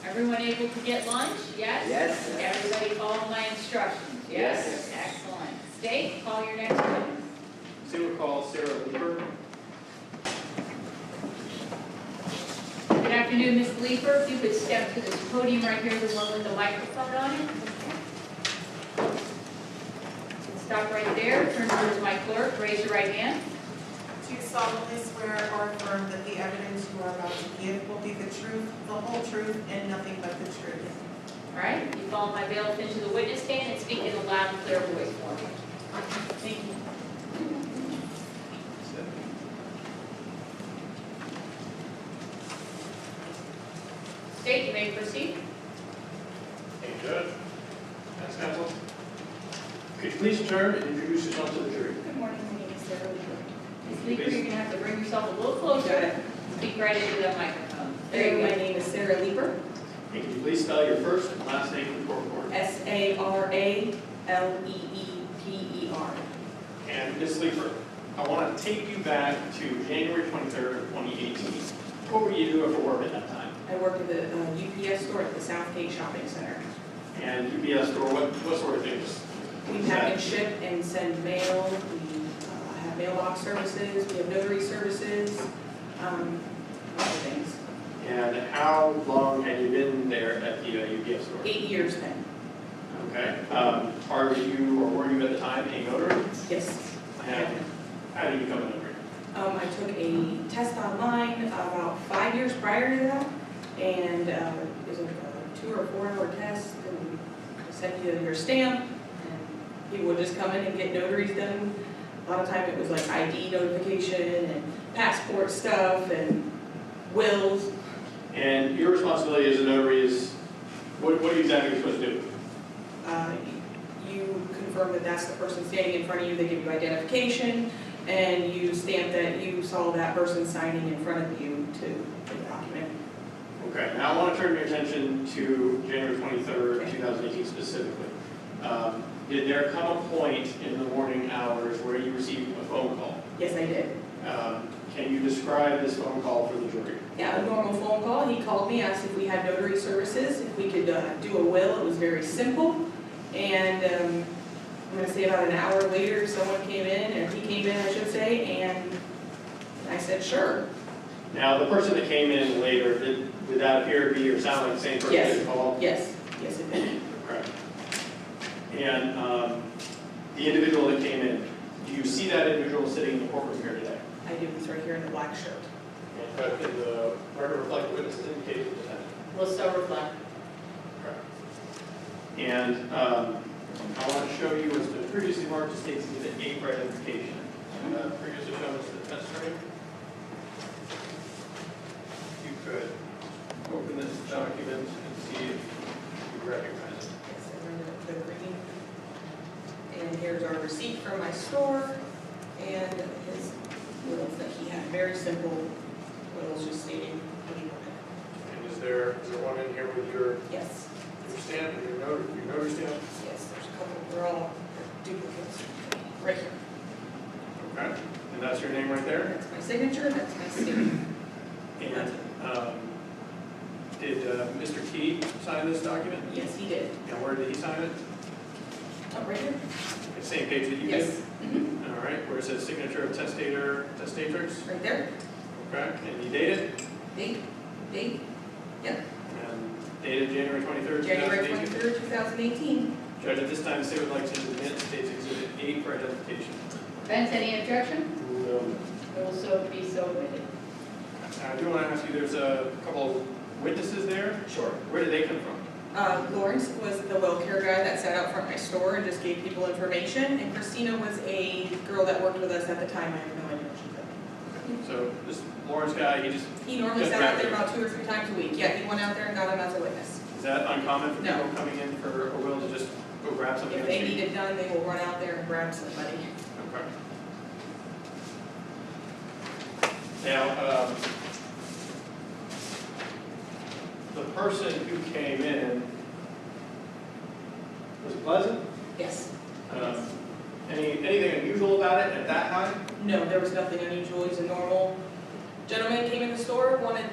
Everyone able to get lunch? Yes? Yes. Everybody follow my instructions? Yes? Excellent. State, call your next witness. So we'll call Sara Leeper. Good afternoon, Ms. Leeper. If you could step to this podium right here, the one with the microphone on it. Stop right there. Turn towards my clerk. Raise your right hand. Do you solemnly swear or affirm that the evidence you are about to give will be the truth, the whole truth, and nothing but the truth? All right. You follow my bailiff into the witness stand and speak in a loud and clear voice for me. Thank you. State, you may proceed. Thank you, Judge. Next counsel. Could you please turn and introduce yourself to the jury? Good morning. My name is Sara Leeper. Ms. Leeper, you're going to have to bring yourself a little closer. Speak right into that microphone. There you go. My name is Sara Leeper. And can you please spell your first and last name for the court reporter? Saraleeper. And Ms. Leeper, I want to take you back to January 23rd of 2018. What were you doing for work at that time? I work at the UPS store at the Southgate Shopping Center. And UPS store, what sort of things? We package, ship, and send mail. We have mailbox services. We have notary services. Other things. And how long had you been there at the UPS store? 8 years then. Okay. Are you, or were you at the time, a notary? Yes. And how did you become a notary? I took a test online about 5 years prior to that, and it was a 2 or 4 hour test, and they sent you your stamp, and people would just come in and get notaries done. A lot of time it was like ID notification and passport stuff and wills. And your responsibility as a notary is, what are you exactly supposed to do? You confirm that that's the person standing in front of you. They give you identification, and you stamp that you saw that person signing in front of you to the document. Okay, now I want to turn your attention to January 23rd, 2018 specifically. Did there come a point in the morning hours where you received a phone call? Yes, I did. Can you describe this phone call for the jury? Yeah, a normal phone call. He called me, asked if we had notary services, if we could do a will. It was very simple. And I'm going to say about an hour later, someone came in, or he came in, I should say, and I said, sure. Now, the person that came in later, did that appear to be or sound like the same person Yes. that called? Yes, yes, it did. Correct. And the individual that came in, do you see that individual sitting in the courtroom here today? I do. He's right here in the black shirt. And can the record reflect the witness indicated the defendant? Will so reflect. Correct. And I want to show you what's been previously marked as State's Exhibit 8 for identification. Previously shown as the defense attorney. You could open this document and see if you recognize it. Yes, I remember the green. And here's our receipt from my store, and his wills that he had. Very simple wills, just stating what he wanted. And is there one in here with your Yes. stamp and your notary stamp? Yes, there's a couple. They're all duplicates. Right here. Okay. And that's your name right there? That's my signature. That's my stamp. And did Mr. Key sign this document? Yes, he did. And where did he sign it? Oh, right here. The same page that you Yes. did? All right, where it says signature of testator, testatrix? Right there. Okay, and you date it? Date. Yep. And dated January 23rd, January 2018? 23rd, 2018. Judge, at this time, the state would like to admit State's Exhibit 8 for identification. Defense, any objection? No. It will so be so admitted. I do want to ask you, there's a couple of witnesses there. Sure. Where did they come from? Lawrence was the well care guy that sat out front of my store and just gave people information, and Christina was a girl that worked with us at the time. I have no idea what she did. So this Lawrence guy, He normally Just sat out there grabbed about 2 or 3 times a week. Yeah, he went out there and got him as a witness. is that uncommon for No. people coming in for a will to just go grab something? If on the they street? need it done, they will run out there and grab somebody. Okay. Now, the person who came in was pleasant? Yes. Anything unusual about it at that time? No, there was nothing unusual. He's a normal gentleman, came in the store, wanted,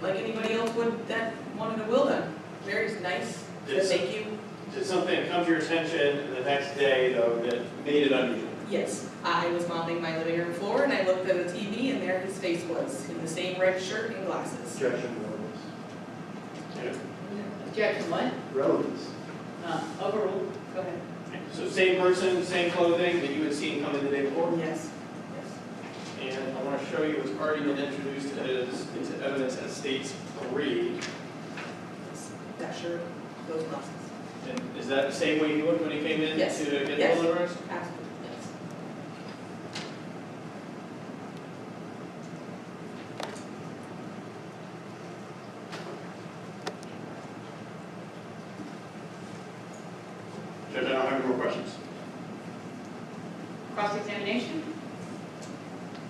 like anybody else would, that wanted a will done. very nice, Did said thank you. Did something come to your attention the next day, though, that made it unusual? Yes, I was mopping my living room floor and I looked at the TV and there his face was, in the same red shirt and glasses. Objection, relevance. Yeah. Objection, what? Relevance. Overruled, go ahead. So same person, same clothing that you had seen come in the day before? Yes. And I want to show you what's already been introduced into evidence as states 3. That shirt, those glasses. And is that the same way he looked when he came in Yes. to get Yes. the deliverance? Absolutely, yes. Judge, I don't have any more questions. Cross-examination?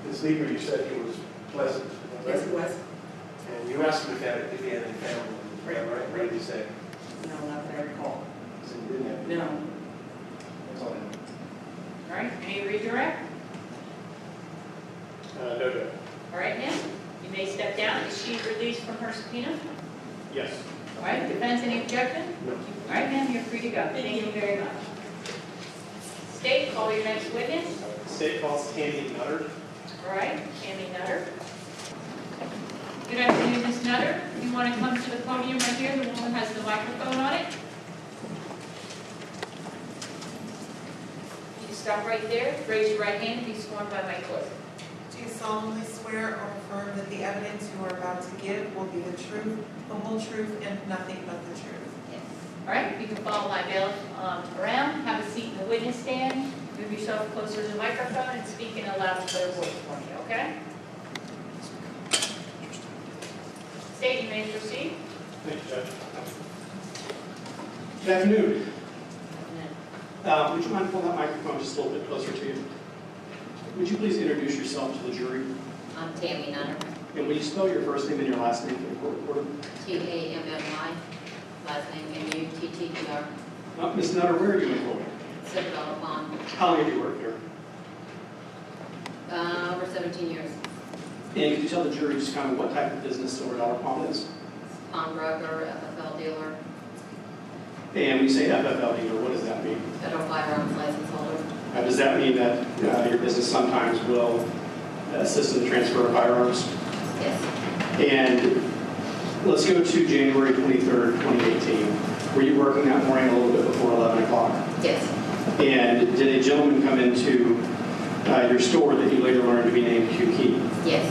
Ms. Leeper, you said he was pleasant. is that right? Yes, it was. And you asked him if he had any family. Is that right? What did he say? No, not that I recall. He said he didn't have any. No. That's all I know. All right, any redirect? No, Judge. All right, ma'am, you may step down. Is she released from her subpoena? Yes. All right, defense, any objection? No. All right, ma'am, you're free to go. Thank you very much. State, call your next witness. State calls Tammy Nutter. All right, Tammy Nutter. Good afternoon, Ms. Nutter. If you want to come to the podium right here, the woman has the microphone on it. You stop right there, raise your right hand and be sworn by my court. Do you solemnly swear or affirm that the evidence you are about to give will be the truth, the whole truth, and nothing but the truth? Yes. All right, you can follow my bailiff around, have a seat in the witness stand, move yourself closer to the microphone and speak in a loud and clear voice for me, okay? State, you may proceed. Thank you, Judge. Good afternoon. Would you mind pulling that microphone just a little bit closer to you? Would you please introduce yourself to the jury? I'm Tammy Nutter, And will you spell your first name and your last name for the court reporter? Tammy, last name Muttr, Ms. Nutter, where are you employed? Citadel Pond, How long have you worked here? over 17 years. And could you tell the jury just kind of what type of business Silver Dollar Pawn is? Pawnbroker, FFL dealer, And when you say FFL dealer, what does that mean? federal firearms license holder. Does that mean that your business sometimes will assist in the transfer of firearms? Yes, And let's go to January 23rd, 2018. Were you working that morning a little bit before 11 o'clock? yes, And did a gentleman come into your store that you later learned to be named Qiu Feng? yes,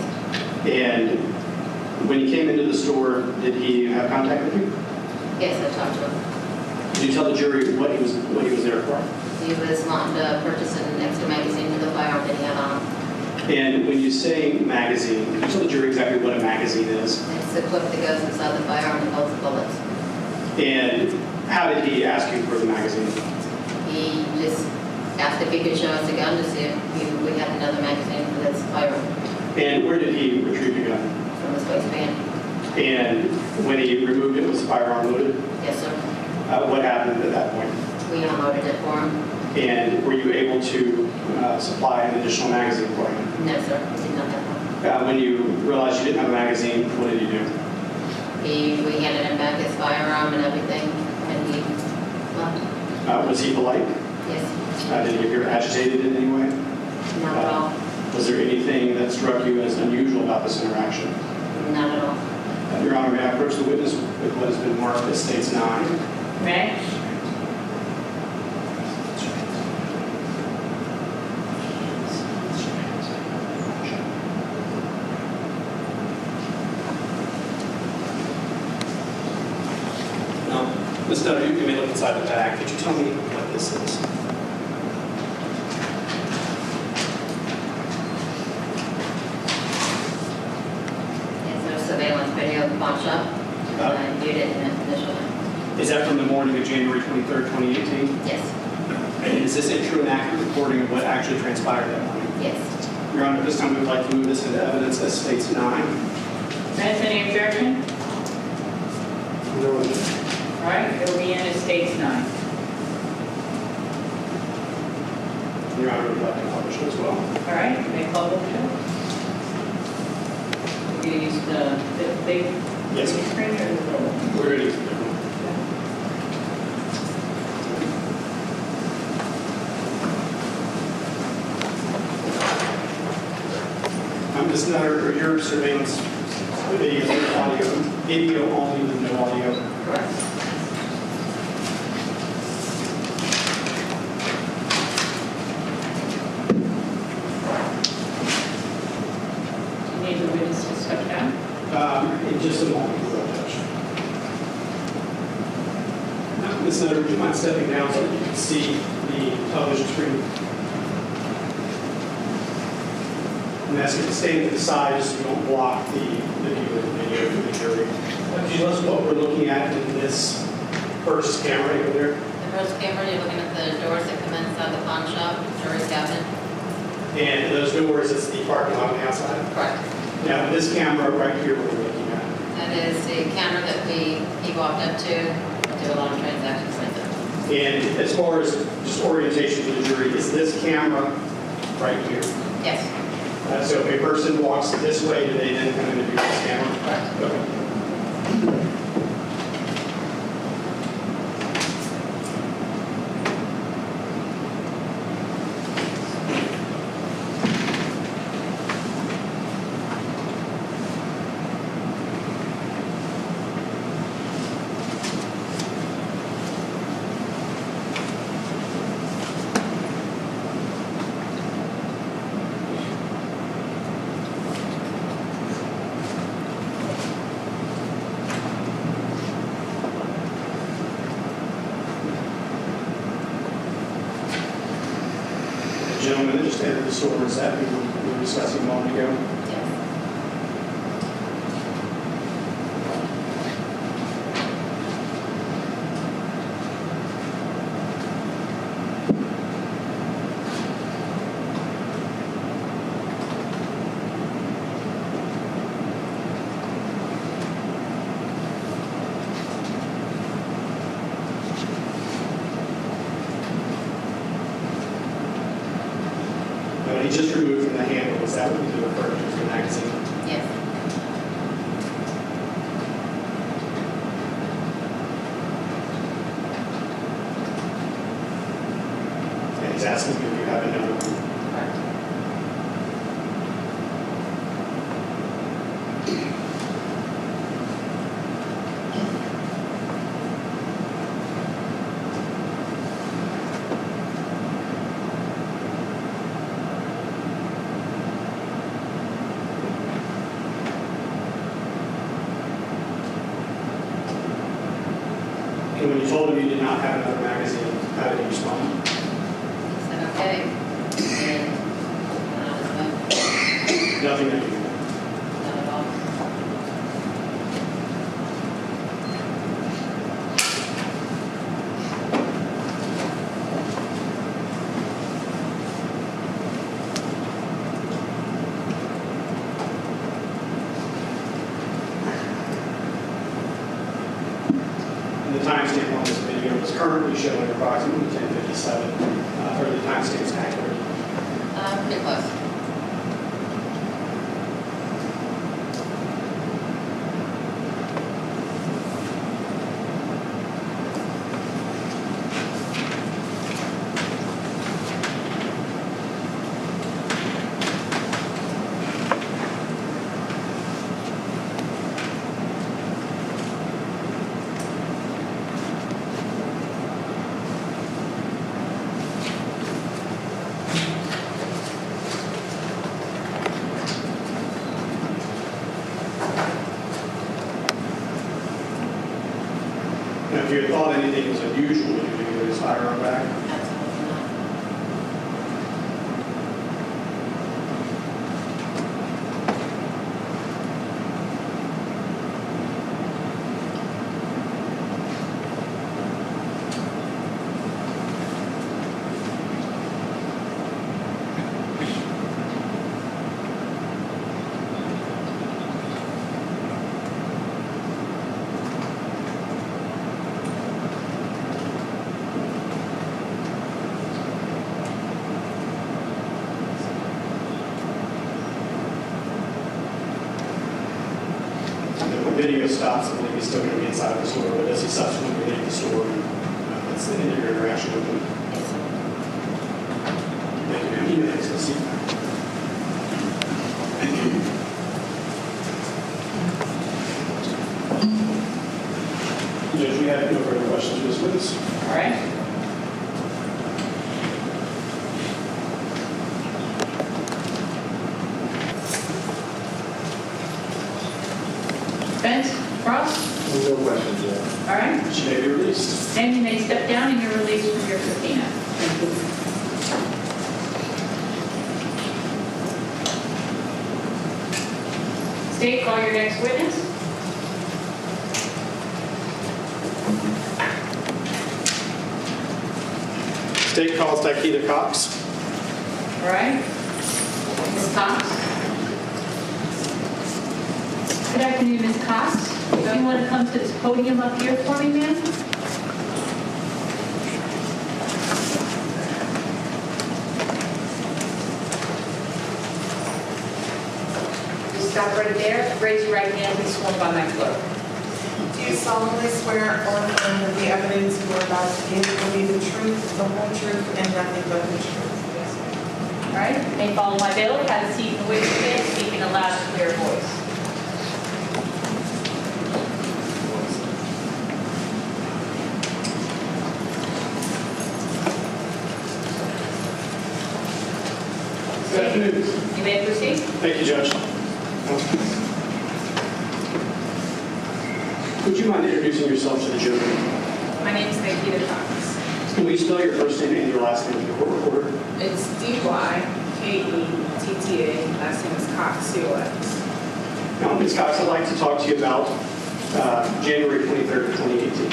And when he came into the store, did he have contact with you? yes, I talked to him. Did you tell the jury what he was there for? He was wanting to purchase an extra magazine for the firearm that he had on. And when you say magazine, can you tell the jury exactly what a magazine is? It's the clip that goes inside the firearm that holds the bullets. And how did he ask you for the magazine? He just asked if he could show us a gun to see if we had another magazine for this firearm And where did he retrieve the gun? from his waistband. And when he removed it, was the firearm loaded? Yes, sir. What happened at that point? We unloaded it for him. And were you able to supply an additional magazine for him? No, sir, we did not have one. When you realized you didn't have a magazine, what did you do? We handed him back his firearm and everything, and he left. Was he polite? Yes, Did he appear agitated in any way? not at all, Was there anything that struck you as unusual about this interaction? not at all. Your Honor, may I approach the witness with what has been marked as States 9? May? Ms. Nutter, you may look inside the bag. Could you tell me what this is? It's a surveillance video of the pawn shop. I viewed it initially. Is that from the morning of January 23rd, 2018? Yes, And is this a true and accurate reporting of what actually transpired that morning? yes, Your Honor, at this time we would like to move this into evidence as States 9. Defense, any objection? No. All right, it will be in as states 9. Your Honor, would like to publish it as well. All right, you may publish it. You use the big Yes, screen or the little one? we're ready for that. Ms. Nutter, are your surveillance videos video only with no audio? Correct. You need the witness to step down. In just a moment, we will, Judge. Now, Ms. Nutter, would you mind stepping down so that you can see the television screen? I'm asking you to stand to the side just so you don't block the view of the video for the jury. If you listen to what we're looking at in this first camera over there, The first camera, you're looking at the doors that come inside the pawn shop, jury cabinet. and those doors, it's the parking lot on the outside. Correct. Now, this camera right here, what we're looking at. That is the camera that he walked up to do a lot of transactions with it. And as far as just orientation to the jury, is this camera right here? Yes. So if a person walks this way, do they then come in and view this camera? Correct. Okay. Gentlemen that just entered the store, is that who we were discussing a moment ago? Yes. When he just removed from the handle, is that what you referred to as the magazine? Yes. And he's asking you if you have another one. Correct. And when you told him you did not have another magazine, how did he respond? He said, okay. And went on his way. Nothing that you Not at all. And the timestamp on this video is currently showing approximately 10:57. Are the timestamps accurate? Pretty close. Now, if you had thought anything was unusual, would you give his firearm back? Absolutely not. The video stops, I believe he's still going to be inside the store, but does he subsequently leave the store? That's the end of your interaction with him. Yes, sir. Thank you, ma'am. You may have a seat. Judge, we have no further questions for this witness. All right. Spence, Cross, No questions, Judge. all right. She may be released. Then you may step down and you're released from your subpoena. State, call your next witness. State calls Dyketta Cox. All right. Ms. Cox. Good afternoon, Ms. Cox. If you want to come to this podium up here for me, ma'am? Just stop right there. Raise your right hand. Be sworn by my clerk. Do you solemnly swear or affirm that the evidence you are about to give will be the truth, the whole truth, and nothing but the truth? Yes, ma'am. All right. You may follow my bailiff. Have a seat in the witness stand. Speak in a loud and clear voice. Good afternoon. You may proceed. Thank you, Judge. Would you mind introducing yourself to the jury? My name is Dyketta Cox. Can we spell your first name and your last name in the court recorder? It's D-Y-K-E-T-T-A. Last name is Cox, C-O-X. Now, Ms. Cox, I'd like to talk to you about January 23rd of 2018.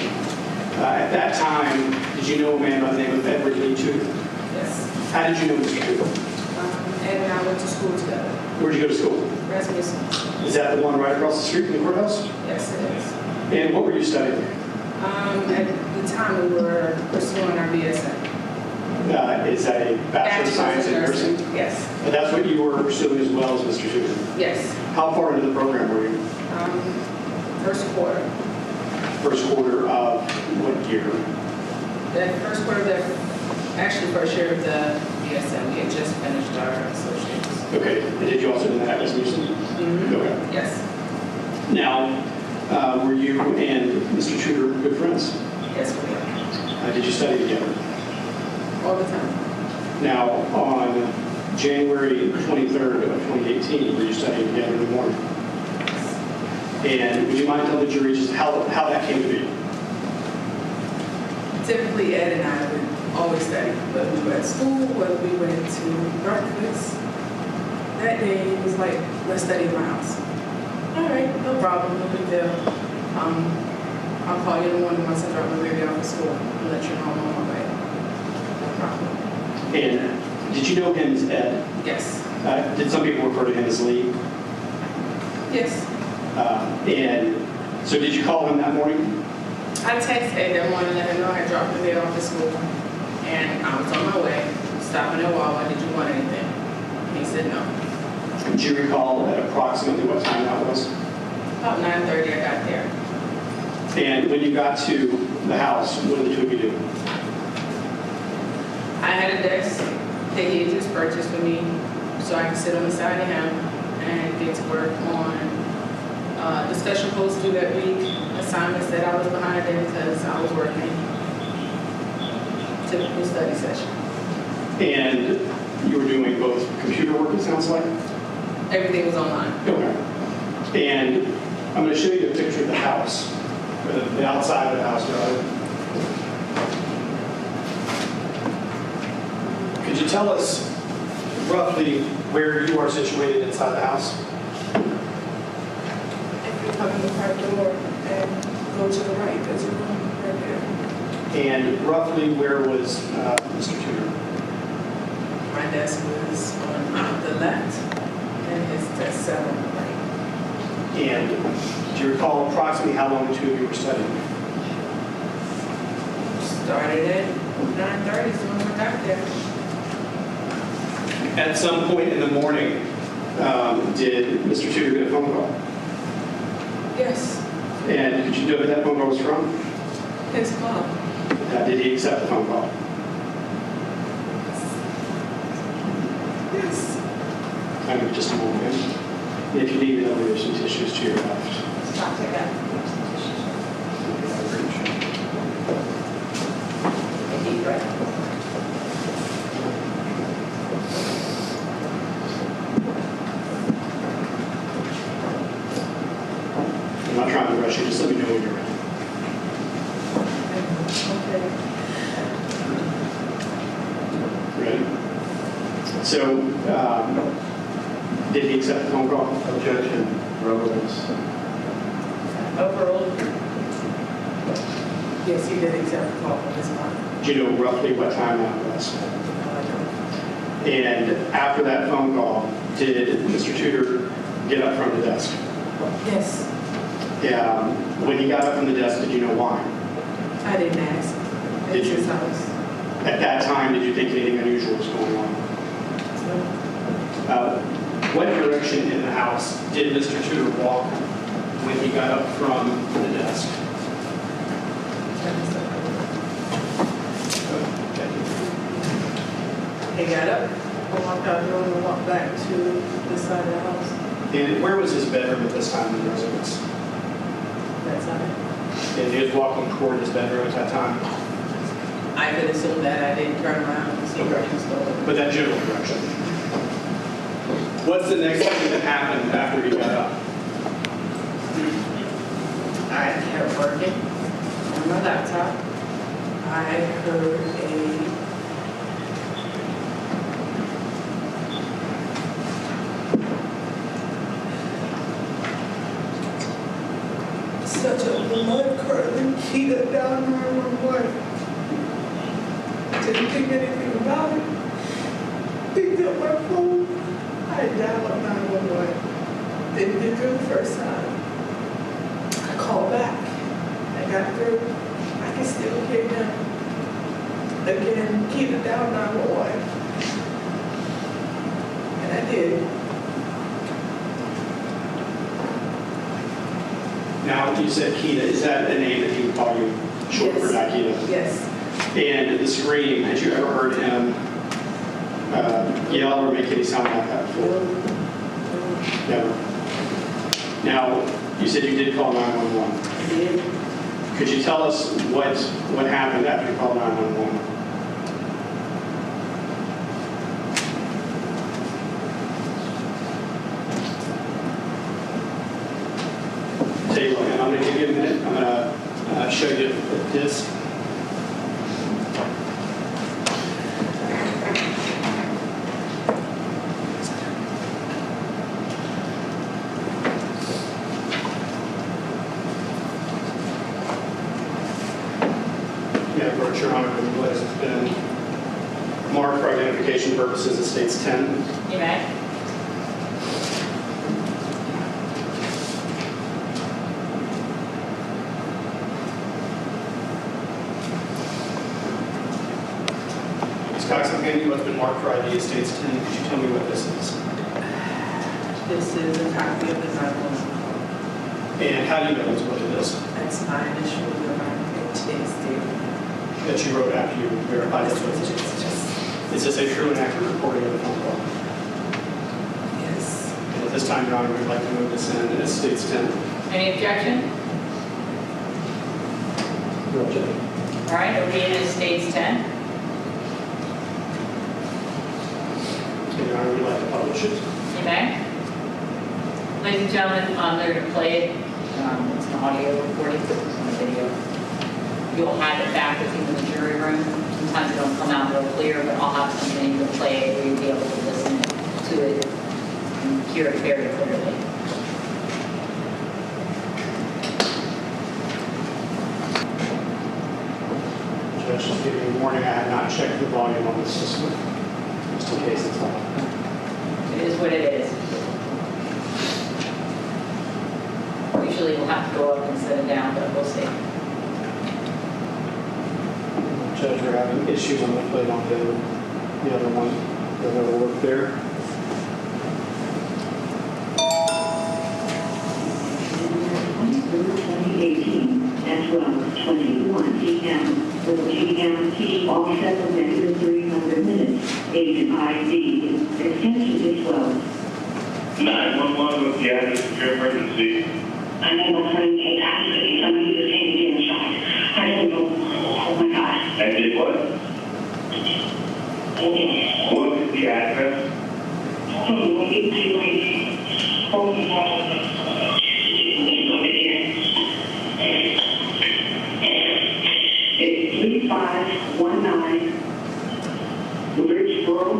At that time, did you know a man by the name of Edward Lee Tooth? Yes. How did you know Mr. Tooth? Ed and I went to school together. Where'd you go to school? Rasmussen. Is that the one right across the street from the courthouse? Yes, it is. And what were you studying? At the time, we were pursuing our BSN. Is that a Bachelor of Science in Nursing? Yes. And that's what you were pursuing as well as Mr. Tooth? Yes. How far into the program were you? First quarter. First quarter of what year? The first quarter of actually first year of the BSN. We had just finished our associates. Okay. And did you also do that as Newsom? Mm-hmm. Okay. Yes. Now, were you and Mr. Tudor good friends? Yes, we are. Did you study together? All the time. Now, on January 23rd of 2018, were you studying together in the morning? And would you mind telling the jury just how that came to be? Typically, Ed and I would always study, whether we were at school, whether we went to breakfast. That day, it was like, let's study in my house. All right, no problem, no big deal. I'll call you in the morning once I drop my baby off at school and let you know I'm on my way. No problem. And did you know him as Ed? Yes. Did some people refer to him as Lee? Yes. And so did you call him that morning? I texted Ed that morning, let him know I had dropped my baby off at school. And I was on my way, stopping at Wawa. Did you want anything? He said no. Do you recall at approximately what time that was? About 9:30, I got there. And when you got to the house, what did the two of you do? I had a desk that he had just purchased for me so I could sit on the side of him and get to work on discussion posts due that week, assignments that I was behind in because I was working. Typical study session. And you were doing both computer work, it sounds like? Everything was online. Okay. And I'm going to show you a picture of the house, or the outside of the house, rather. Could you tell us roughly where you are situated inside the house? If you come in the front door and go to the right, there's a room right there. And roughly where was Mr. Tudor? My desk was on the left and his desk sat on the right. And do you recall approximately how long the two of you were studying? Started at 9:30, so when we got there. At some point in the morning, did Mr. Tudor get a phone call? Yes, And did you know who that phone call was from? his mom. Did he accept the phone call? Yes. Just a moment. If you need to know, there's some tissues to your left. Stop, take that. So, did he accept the phone call? Objection, relevance. Overruled. Yes, he did accept the call from his mom. Do you know roughly what time that was? And after that phone call, did Mr. Tudor get up from the desk? Yes, When he got up from the desk, did you know why? I didn't ask. Did It's you? his house. At that time, did you think anything unusual was going on? What direction in the house did Mr. Tudor walk when he got up from the desk? He got up, walked out the room, and walked back to the side of the house. And where was his bedroom at this time in the residence? That side. And he was walking toward his bedroom at that time? I could assume that I didn't turn around and see where he was going. But that general direction. What's the next thing that happened after he got up? I kept working on my laptop. I heard such a blood-curdling Qiu down 911. Didn't think anything about it. Picked up my phone. I dialed 911. Didn't get through the first time. I called back. I got through. I can still hear him. Again, Qiu down 911. And I did. Now, you said Kita. Is that a name that he would call you short for Dyketta? Yes. And the scream, had you ever heard him yell or make any sound like that before? Never. Now, you said you did call 911. I did. Could you tell us what happened after you called 911? Tell you what, I'm going to give you a minute. I'm going to show you this. Yeah, Your Honor, what has been marked for identification purposes, it states 10. You may. Ms. Cox, I'm handing you what's been marked for ID, it states 10. Could you tell me what this is? This is a copy of the 911. And how do you know that's what it is? That's my initial That you wrote after you verified this with us? Is this a true and accurate recording of the phone call? Yes. And at this time, Your Honor, we'd like to move this in, and it states 10. Any objection? No objection. All right, obedient to states 10. And Your Honor, we'd like to publish it. You may. Ladies and gentlemen, they're going to play it. It's an audio recording, it's not a video. You'll have it back with you in the jury room. Sometimes it don't come out real clear, but I'll have something you'll play it where you'll be able to listen to it and hear it very clearly. Judge, just giving you a warning, I have not checked the volume on the system, just in case it's on. It is what it is. Usually we'll have to go up and set it down, but we'll see. Judge, we're having issues. I'm going to play it on the other one. The other work there. At 12:21 p.m. with GMT offset of -300 minutes. Agent ID extension is 12. 911 with the address of your emergency. I have a friend in custody. Somebody was taken inside. I don't know. Oh my God. And did what? What is the address? Oh, what did you like? Oh my God. Over here. It's 3519 Bridgeboro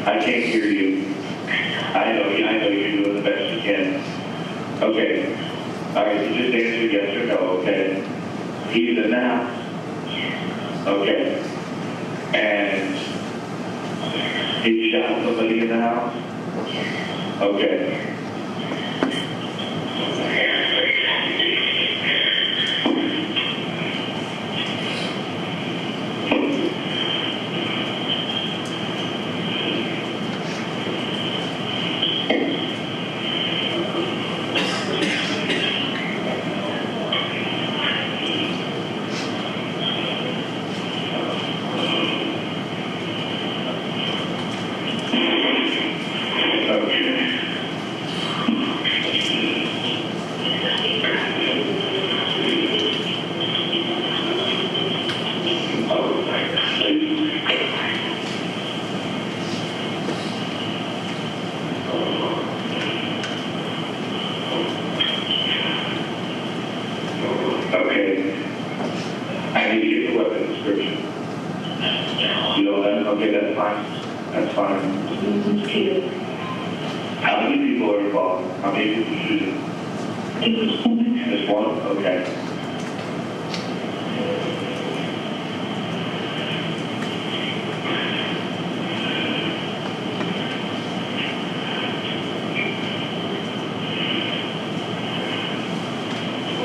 I can't hear you. I know you're doing the best you can. Okay. All right, so just answer yes or no, okay? He's in the house. Okay. And he shot somebody in the house? Okay. Okay. I need to get the weapon description. You know that? Okay, that's fine. That's fine. How many people are involved? How many people shooting? Just one? Okay.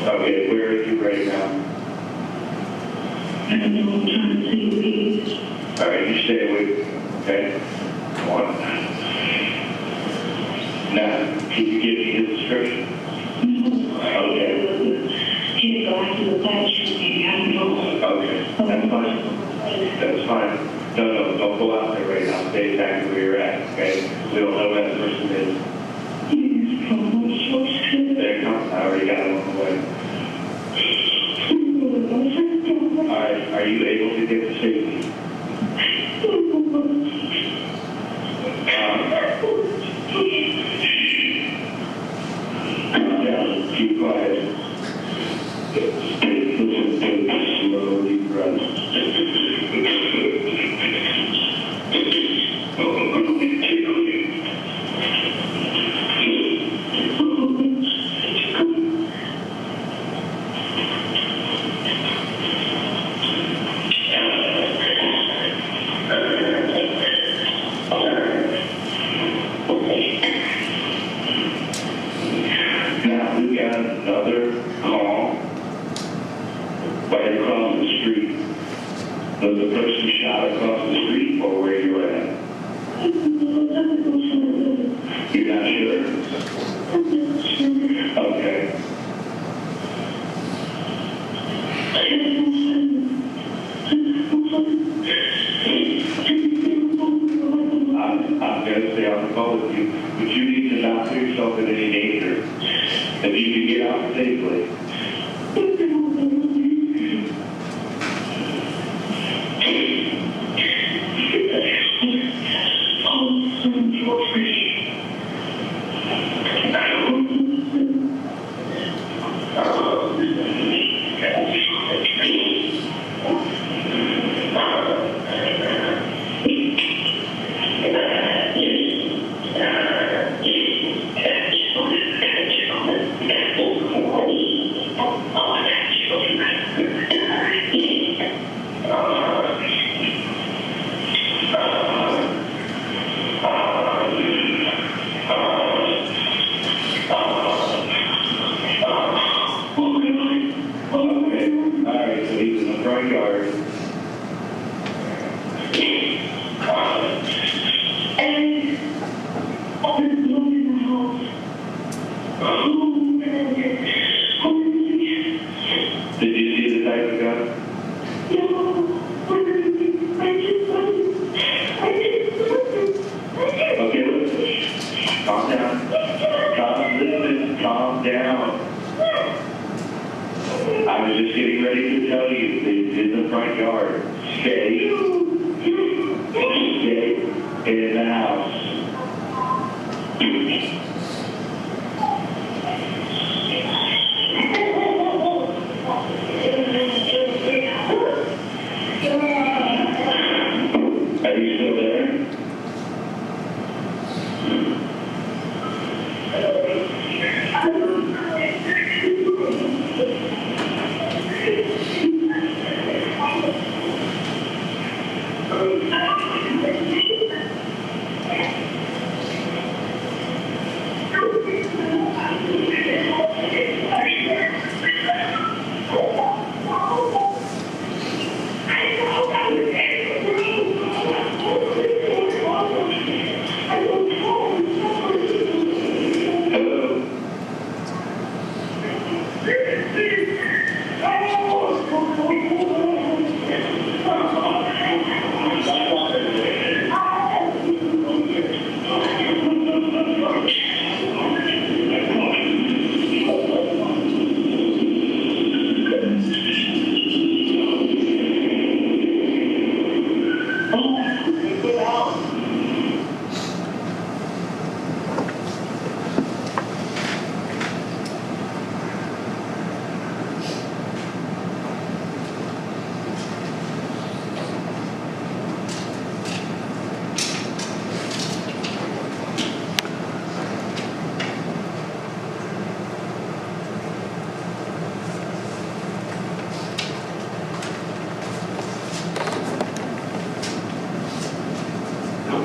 Okay, where are you right now? I don't know, I'm trying to see what he is. All right, you stay away. Okay? Come on. Now, can you give me his description? Okay. Can't go out to the classroom, maybe, I don't know. Okay, that's fine. That's fine. No, don't go out there right now. Stay exactly where you're at, okay? We don't know who that person is. He's from the source. There it comes. I already got him on the way. All right, are you able to get to safety? Yeah, keep quiet. Slowly run. Now we got another call right across the street. Was the person shot across the street or where you're at? You're not sure? Okay. I'm going to stay on the phone with you, but you need to not put yourself in any danger. If you can get out safely.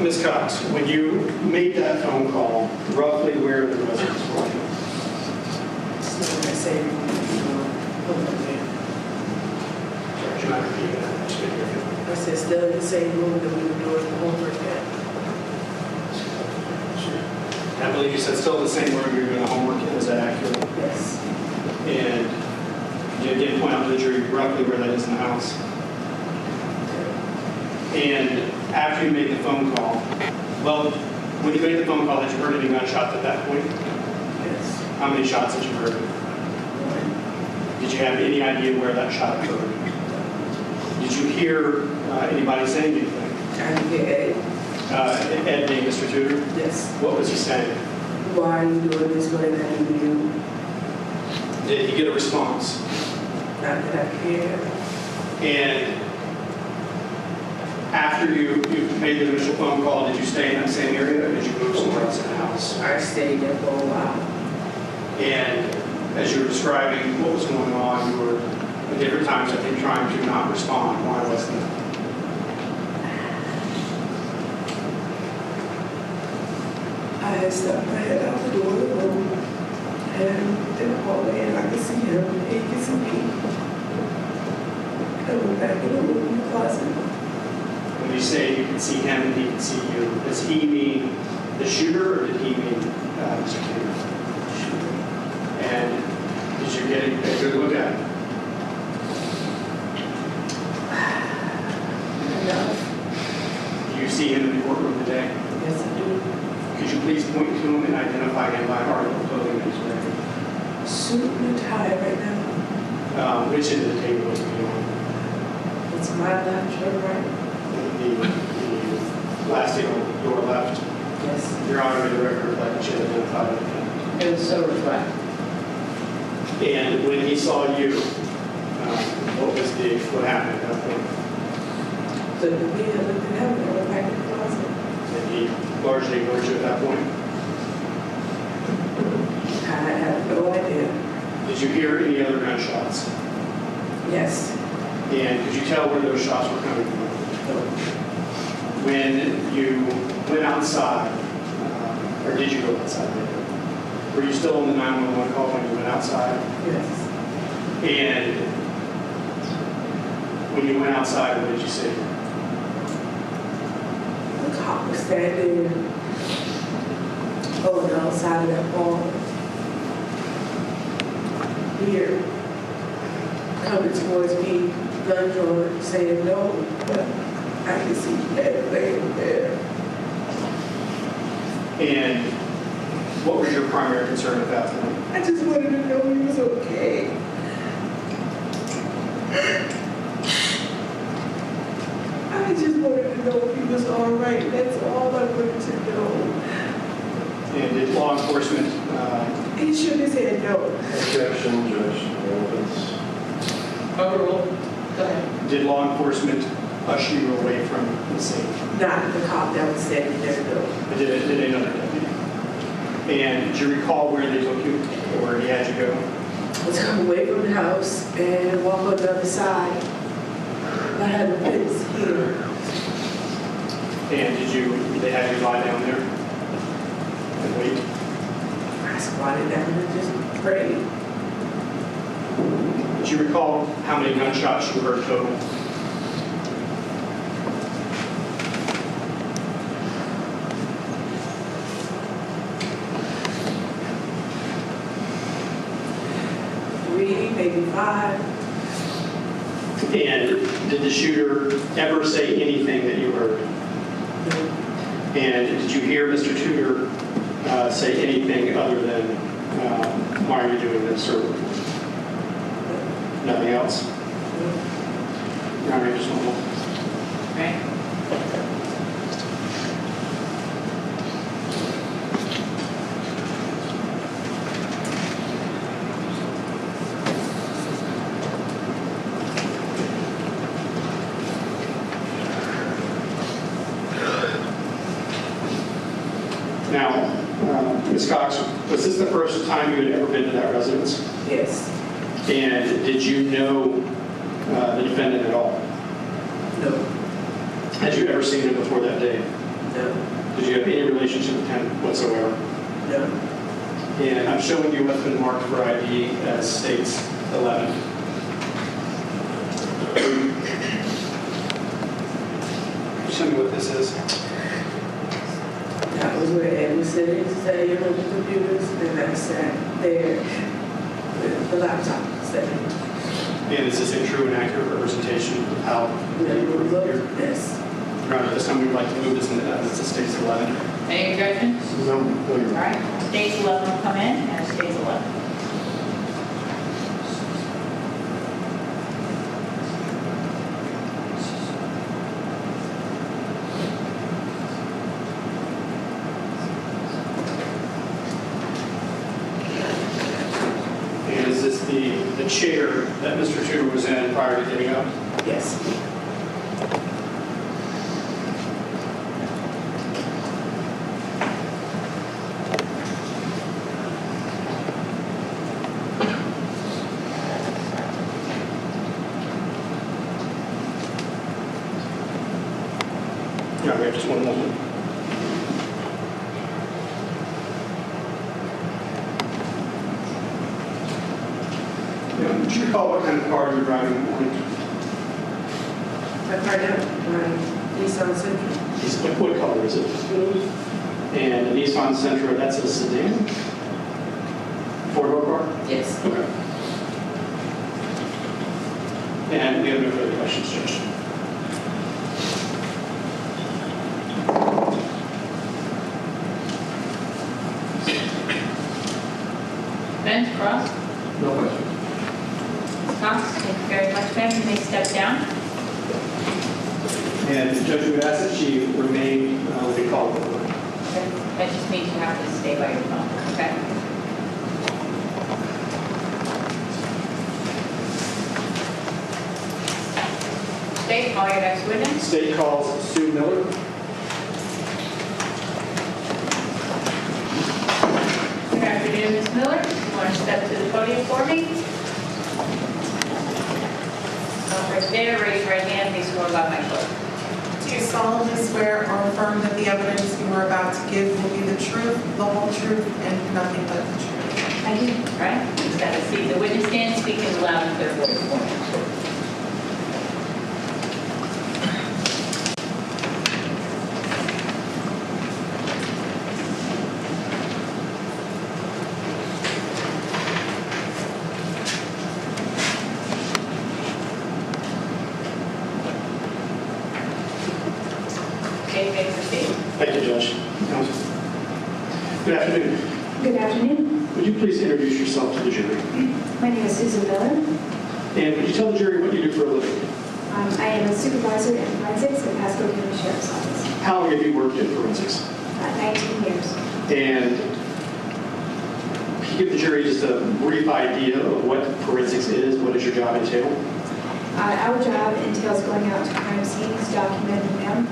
Ms. Cox, when you made that phone call, roughly where the residents were? So I say, Sorry, should I repeat that? I just didn't hear you. I said, still in the same room that we were doing the homework at. I believe you said still in the same room you're doing the homework in. Is that accurate? Yes. And you did point out to the jury roughly where that is in the house. And after you made the phone call, well, when you made the phone call, had you heard any gunshots at that point? Yes. How many shots did you heard? Did you have any idea where that shot occurred? Did you hear anybody saying anything? I did. Ed being Mr. Tudor? Yes. What was he saying? Why are you doing this? What did I do to you? Did he get a response? Not that I care. And after you made the initial phone call, did you stay in that same area or did you move somewhere else in the house? I stayed there for a while. And as you were describing what was going on, you were at different times, I think, trying to not respond. Why wasn't it? I had stuck my head out the door of the room and in the hallway, and I could see him and he could see me. I went back in the room in the closet. When you say you could see him and he could see you, does he mean the shooter or did he mean Mr. Tudor? And did you get a good look at him? Enough. Do you see him in the courtroom today? Yes, I do. Could you please point to him and identify him by article of clothing that he's wearing? Suit and tie right now. Which end of the table is he on? It's my left, your right. The last table, your left. Yes. Your Honor, the record reflect that you identified him. It was so reflect. And when he saw you, what happened at that point? So the man looked at him and went back in the closet. And he largely ignored you at that point. I have no idea. Did you hear any other gunshots? Yes. And could you tell where those shots were coming from? When you went outside, or did you go outside later? Were you still on the 911 call when you went outside? Yes. And when you went outside, what did you see? The cop was standing on the outside of that wall. Here, coming towards me, gun drawn, saying no, but I can see that laying there. And what was your primary concern at that point? I just wanted to know he was okay. I just wanted to know if he was all right. That's all I wanted to know. And did law enforcement... He shook his head no. Objection, Judge. Evidence. Overruled. Go ahead. Did law enforcement push you away from the scene? Not the cop that was standing there though. Did another deputy? And did you recall where they took you or where he had you go? I took away from the house and walk on the other side. I had a fence here. And did they have you lie down there and wait? I squatted down and just prayed. Do you recall how many gunshots you heard total? Three, maybe five. And did the shooter ever say anything that you heard? And did you hear Mr. Tudor say anything other than, why are you doing this, or nothing else? All right, just one more. Right? Now, Ms. Cox, was this the first time you had ever been to that residence? Yes. And did you know the defendant at all? No. Had you ever seen him before that day? No. Did you have any relationship with him whatsoever? No. And I'm showing you what's been marked for ID as states 11. Show me what this is. That was where Ed was sitting, studying on the computers, and I sat there with the laptop studying. And is this a true and accurate representation of how you were here? Yes. Your Honor, this time we'd like to move this into evidence as states 11. Any objections? No. All right, states 11 will come in, and states 11. And is this the chair that Mr. Tudor was in prior to getting up? Yes. Yeah, we have just one moment. Yeah, do you recall what kind of car you were driving in the morning? I find out my Nissan Sentra. What color is it? And the Nissan Sentra, that's a sedan? Four-door car? Yes. Okay. And we have no further questions, Judge. Bench cross. No questions. Ms. Cox, thank you very much, ma'am. You may step down. And the judge would ask that she remain with the call. Okay. That just means you have to stay by your phone, okay? State, call your next witness. State calls Sue Miller. Good afternoon, Ms. Miller. You want to step to the podium for me? Right there, raise your right hand, be sworn by my clerk. Do you solemnly swear or affirm that the evidence you are about to give will be the truth, the whole truth, and nothing but the truth? I do. All right, please have a seat. The witness stand, speak in a loud and clear voice for me. Okay, you may proceed. Thank you, Judge. Counsel. Good afternoon. Good afternoon. Would you please introduce yourself to the jury? My name is Susan Miller. And would you tell the jury what you do for a living? I am a supervisor in forensics at Pasco County Sheriff's Office. How long have you worked in forensics? 19 years. And can you give the jury just a brief idea of what forensics is? What does your job entail? Our job entails going out to crime scenes, documenting them,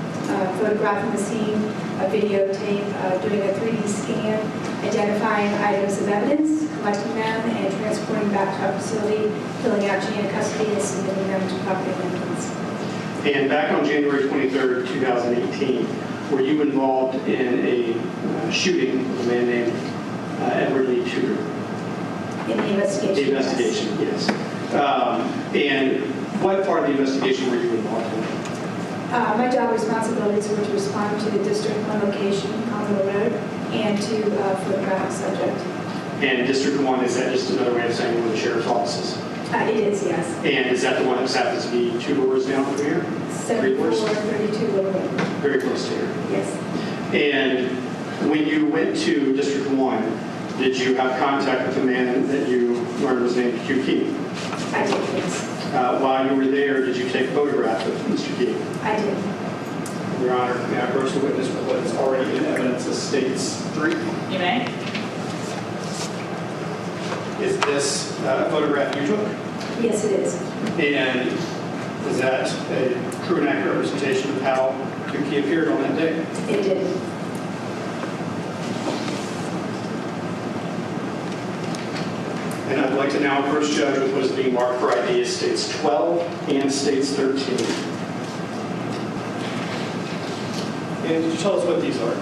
photographing the scene, a videotape, doing a 3D scan, identifying items of evidence, collecting them, and transporting back to our facility, filling out chain of custody, and submitting them to property maintenance. And back on January 23rd, 2018, were you involved in a shooting of a man named Edward Lee Tudor? In the investigation. The investigation, yes. And what part of the investigation were you involved in? My job responsibilities were to respond to the District 1 location on the road and to photograph the subject. And District 1, is that just another way of saying one of the sheriff's offices? It is, yes. And is that the one that happens to be 2 doors down from here? 7432 Little Road. Very close to here. Yes. And when you went to District 1, did you have contact with the man that you learned was named Qiu Feng? I did, yes. While you were there, did you take photographs of Mr. Qiu? I did. Your Honor, may I approach the witness with what is already in evidence as states 3? You may. Is this a photograph you took? Yes, it is. And is that a true and accurate representation of how Qiu Feng appeared on that day? It did. And I'd like to now approach Judge with what is being marked for ID as states 12 and states 13. And could you tell us what these are?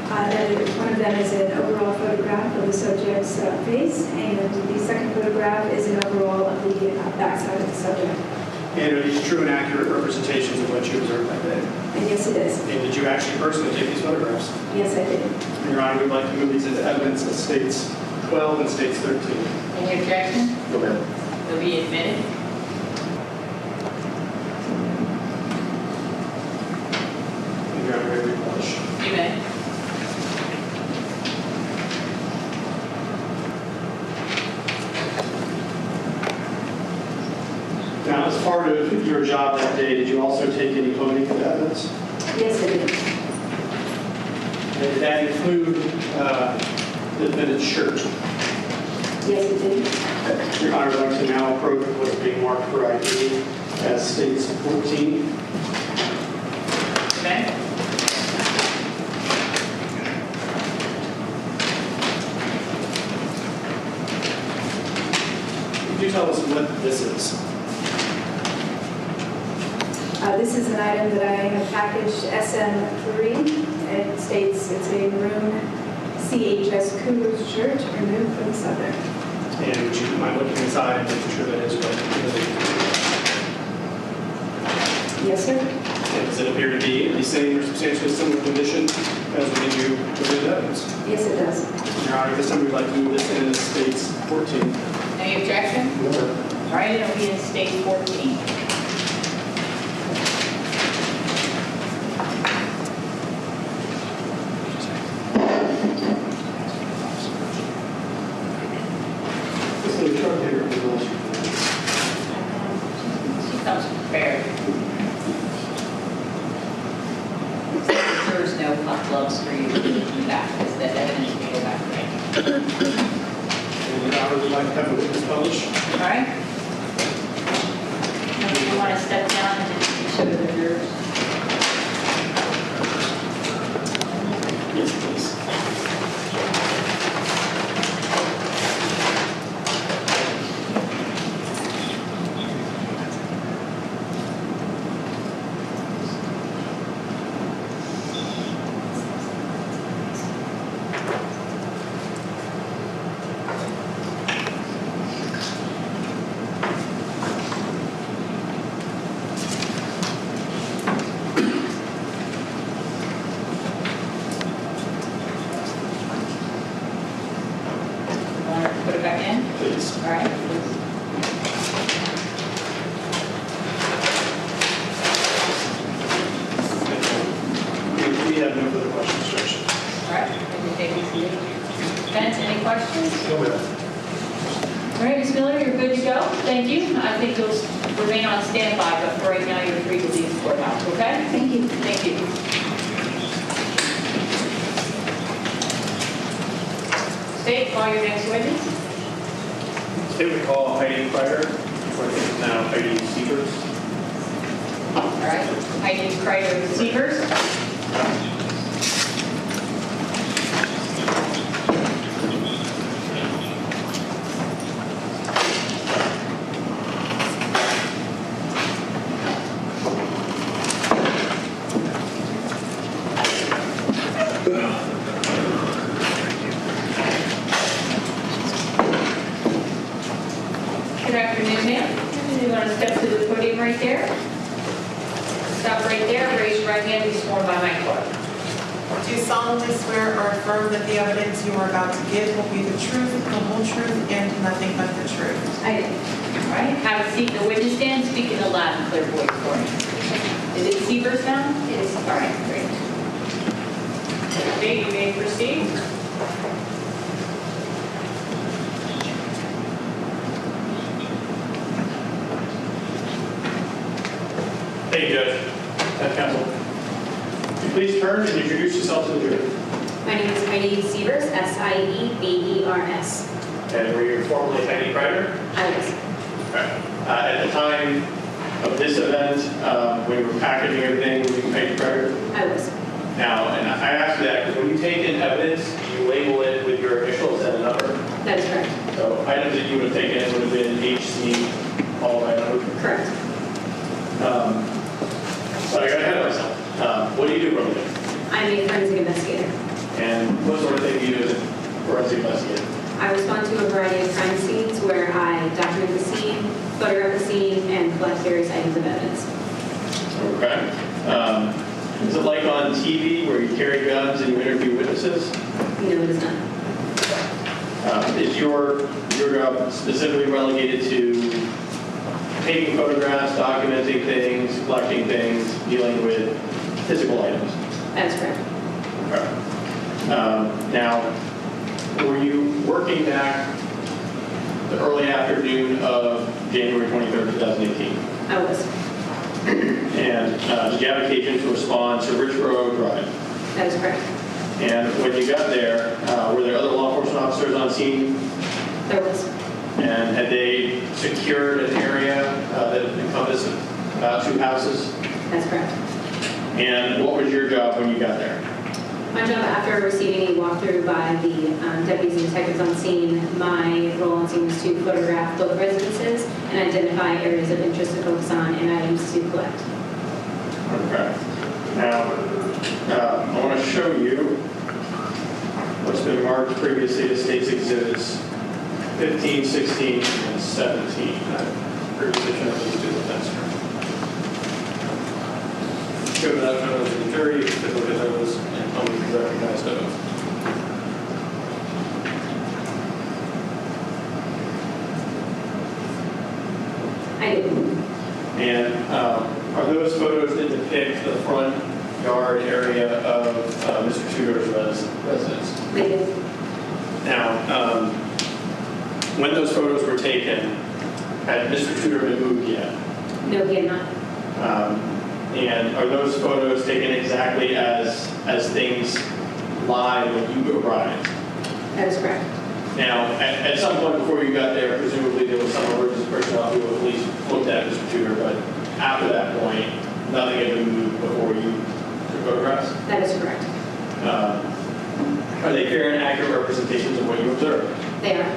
One of them is an overall photograph of the subject's face, and the second photograph is an overall of the backside of the subject. And are these true and accurate representations of what you observed that day? And yes, it is. And did you actually personally take these photographs? Yes, I did. And Your Honor, we'd like to move these into evidence as states 12 and states 13. Any objection? Go ahead. They'll be admitted. And Your Honor, may I republish? You may. Now, as part of your job that day, did you also take any clothing of evidence? Yes, I did. And did that include the defendant's shirt? Yes, it did. Your Honor, I'd like to now approach what's being marked for ID as states 14. Okay. Could you tell us what this is? This is an item that I have packaged SM3. It states it's a maroon CHS Cougars shirt removed from the subject. And would you mind looking inside and making sure that it's what? Yes, sir. And does it appear to be in the same or substantially similar condition as when you presented evidence? Yes, it does. Your Honor, this time we'd like to move this in as states 14. Any objection? All right, it'll be in state 14. She comes prepared. There's no hot gloves for you to do that, because that evidence will go back there. And Your Honor, we'd like to have a witness publish. All right? Now, do you want to step down and show the jurors? Yes, please. Want to put it back in? Please. All right. We have no further questions, Judge. All right, can you take these seats? Vince, any questions? No, ma'am. All right, Ms. Miller, you're good to go. Thank you. I think you'll remain on standby, but for right now, you're free to leave the courthouse, okay? Thank you. Thank you. State, call your next witness. State we call Heidi Sievers, or I think it's now Heidi Sievers. All right, Heidi Sievers. Do you solemnly swear or affirm that the evidence you are about to give will be the truth, the whole truth, and nothing but the truth? I do. All right, have a seat in the witness stand, speak in a loud and clear voice for me. Is it Sievers now? It is. All right, great. Okay, you may proceed. Thank you, Judge. Counsel. Would you please turn and introduce yourself to the jury? My name is Heidi Sievers, S-I-E-B-E-R-S. And were you formerly Heidi Kreider? I was. Okay. At the time of this event, when you were packaging everything, were you Heidi Kreider? I was. Now, and I asked you that because when you take in evidence, you label it with your initials and a number. That is correct. So items that you would have taken would have been HC, all by number. Correct. But I got ahead of myself. What do you do from there? I'm a forensic investigator. And what sort of thing do you do as a forensic investigator? I respond to a variety of crime scenes where I document the scene, photograph the scene, and collect various items of evidence. Okay. Is it like on TV where you carry guns and you interview witnesses? No, it is not. Is your job specifically relegated to taking photographs, documenting things, collecting things, dealing with physical items? That is correct. Okay. Now, were you working back the early afternoon of January 23rd, 2018? I was. And did you have occasion to respond to Richborough Drive? That is correct. And when you got there, were there other law enforcement officers on scene? There was. And had they secured an area that encompassed about 2 houses? That's correct. And what was your job when you got there? My job, after receiving a walkthrough by the deputies and detectives on scene, my role on scene was to photograph both residences and identify areas of interest to focus on and items to collect. Okay. Now, I want to show you what's been marked previously as state's exhibits 15, 16, and 17. Previously shown these to the fence. Show that photos to the jury, you can look at those, and tell me if you recognize those. I do. And are those photos that depict the front yard area of Mr. Tudor's residence? They do. Now, when those photos were taken, had Mr. Tudor been moved yet? No, he had not. And are those photos taken exactly as things lie when you arrived? That is correct. Now, at some point before you got there, presumably there was some emergency personnel who at least looked at Mr. Tudor, but after that point, nothing had been moved before you took photographs? That is correct. Are they fair and accurate representations of what you observed? They are.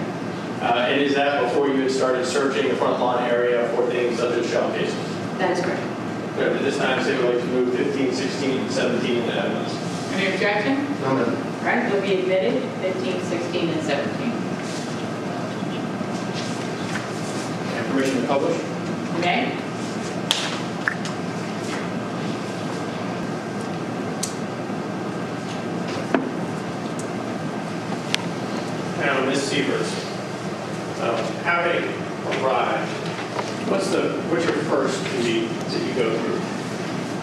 And is that before you had started searching the front lawn area for things such as shell cases? That is correct. At this time, say we'd like to move 15, 16, 17 into evidence. Any objection? No, ma'am. All right, they'll be admitted, 15, 16, and 17. And permission to publish? Okay? Now, Ms. Sievers, having arrived, what's your first duty that you go through?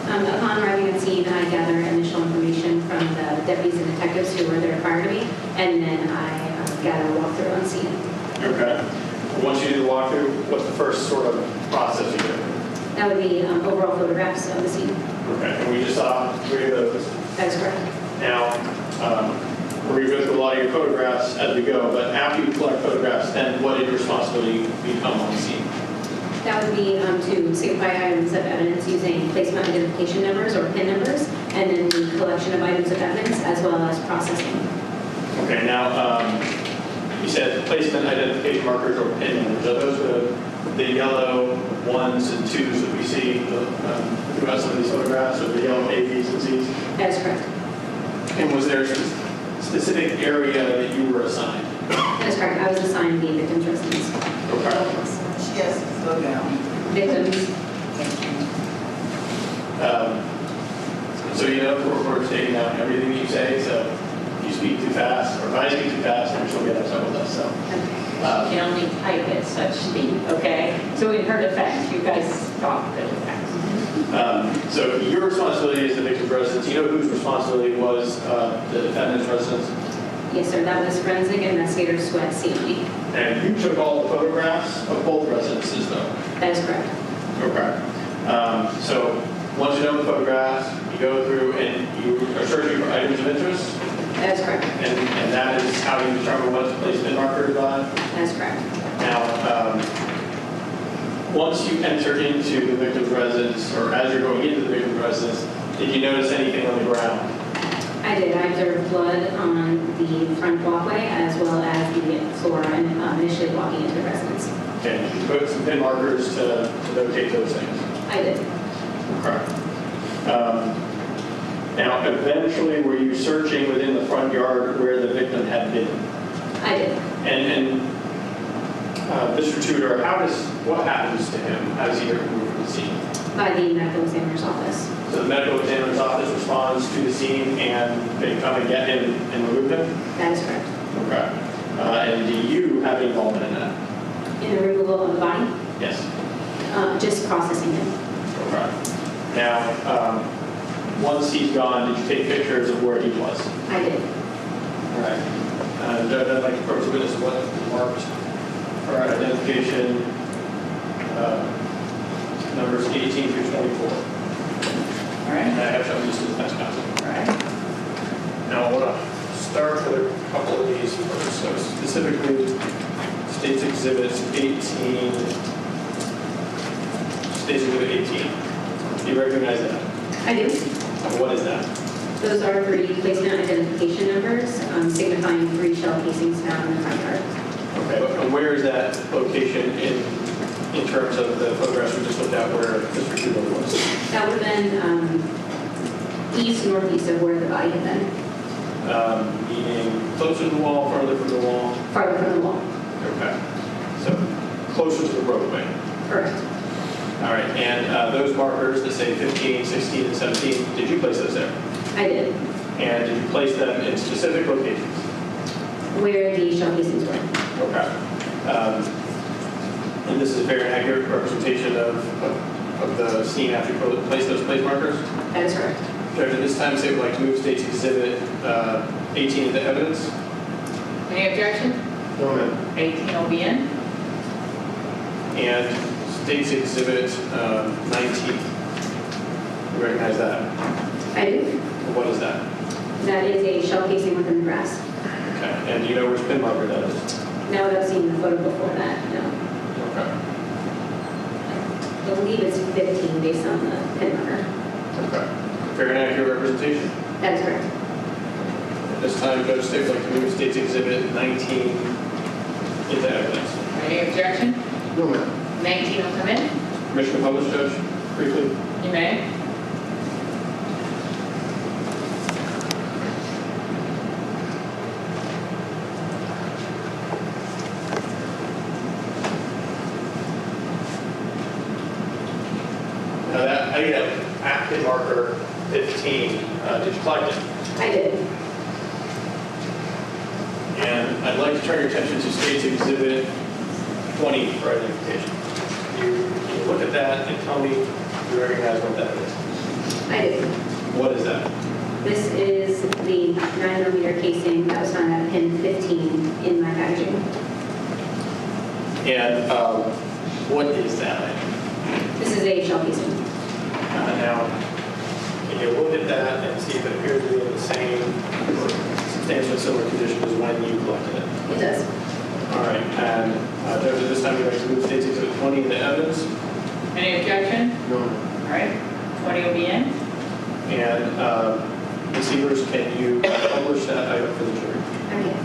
Upon arriving at scene, I gather initial information from the deputies and detectives who were there prior to me, and then I gather a walkthrough on scene. Okay. Once you do the walkthrough, what's the first sort of process you do? That would be overall photographs of the scene. Okay. And we just saw 3 of those. That is correct. Now, we're going to go through a lot of your photographs as we go, but after you collect photographs, then what did your responsibility become on the scene? That would be to signify items of evidence using placement identification numbers or PIN numbers, and then the collection of items of evidence as well as processing. Okay, now, you said placement identification markers or PIN numbers. Are those the yellow 1s and 2s that we see throughout some of these photographs, or the yellow A, B's, and C's? That is correct. And was there a specific area that you were assigned? That is correct. I was assigned the victim's residence. Okay. Yes, slow down. Victims. So you know, we're taking down everything you say, so if you speak too fast, or if I speak too fast, then she'll get upset with us, so. You can only type at such speed, okay? So in her defense, you guys talk really fast. So your responsibility as the victim's residence, you know whose responsibility was the defendant's residence? Yes, sir, that was forensic investigator Sweat CME. And you took all the photographs of both residences, though? That is correct. Okay. So once you know the photographs, you go through and you are searching for items of interest? That is correct. And that is how you determine what to place bin markers on? That is correct. Now, once you enter into the victim's residence, or as you're going into the victim's residence, did you notice anything on the ground? I did. I observed blood on the front walkway as well as the floor initially walking into the residence. Okay, did you put some pin markers to locate those things? I did. Okay. Now, eventually, were you searching within the front yard where the victim had been? I did. And Mr. Tudor, what happens to him? How does he get removed from the scene? By the medical examiner's office. So the medical examiner's office responds to the scene and they come and get him and remove him? That is correct. Okay. And do you have any involvement in that? In the removal of the body? Yes. Just processing him. Okay. Now, once he's gone, did you take pictures of where he was? I did. All right. And I'd like to approach the witness what marked for identification numbers 18 through 24. All right. And I have shown these to the next council. All right. Now I want to start with a couple of these first. So specifically, State's Exhibits 18. State's Exhibit 18. Do you recognize that? I do. What is that? Those are 3D placement identification numbers signifying 3 shell casings found in the front yard. Okay. And where is that location in terms of the photographs we just looked at where Mr. Tudor was? That would have been east-northeast of where the body had been. Meaning closer to the wall, farther from the wall? Farther from the wall. Okay. So closer to the roadway. Correct. All right. And those markers that say 15, 16, and 17, did you place those there? I did. And did you place them in specific locations? Where the shell casings were. Okay. And this is a very accurate representation of the scene after you place those place markers? That is correct. Judge, at this time, say would like to move State's Exhibit 18 into evidence. Any objection? No, ma'am. 18 will be in. And State's Exhibit 19. You recognize that? I do. What is that? That is a shell casing within the grass. Okay. And do you know which pin marker that is? Now that I've seen the photo before that, no. Okay. I believe it's 15 based on the pin marker. Okay. Fair and accurate representation? That is correct. At this time, Judge State would like to move State's Exhibit 19 into evidence. Any objection? No, ma'am. 19 will come in. Permission to publish, Judge, briefly? You may. Now that, I need a pin marker 15. Did you collect it? I did. And I'd like to turn your attention to State's Exhibit 20 for identification. You look at that and tell me if you recognize what that is. I did. What is that? This is the 9mm casing that was found at pin 15 in my packaging. And what is that item? This is a shell casing. Now, can you look at that and see if it appears to be in the same or substantially similar condition as when you collected it? It does. All right. And Judge, at this time, you'd like to move State's Exhibit 20 into evidence? Any objection? No. All right. 20 will be in. And Ms. Sievers, can you publish that item for the jury? Okay.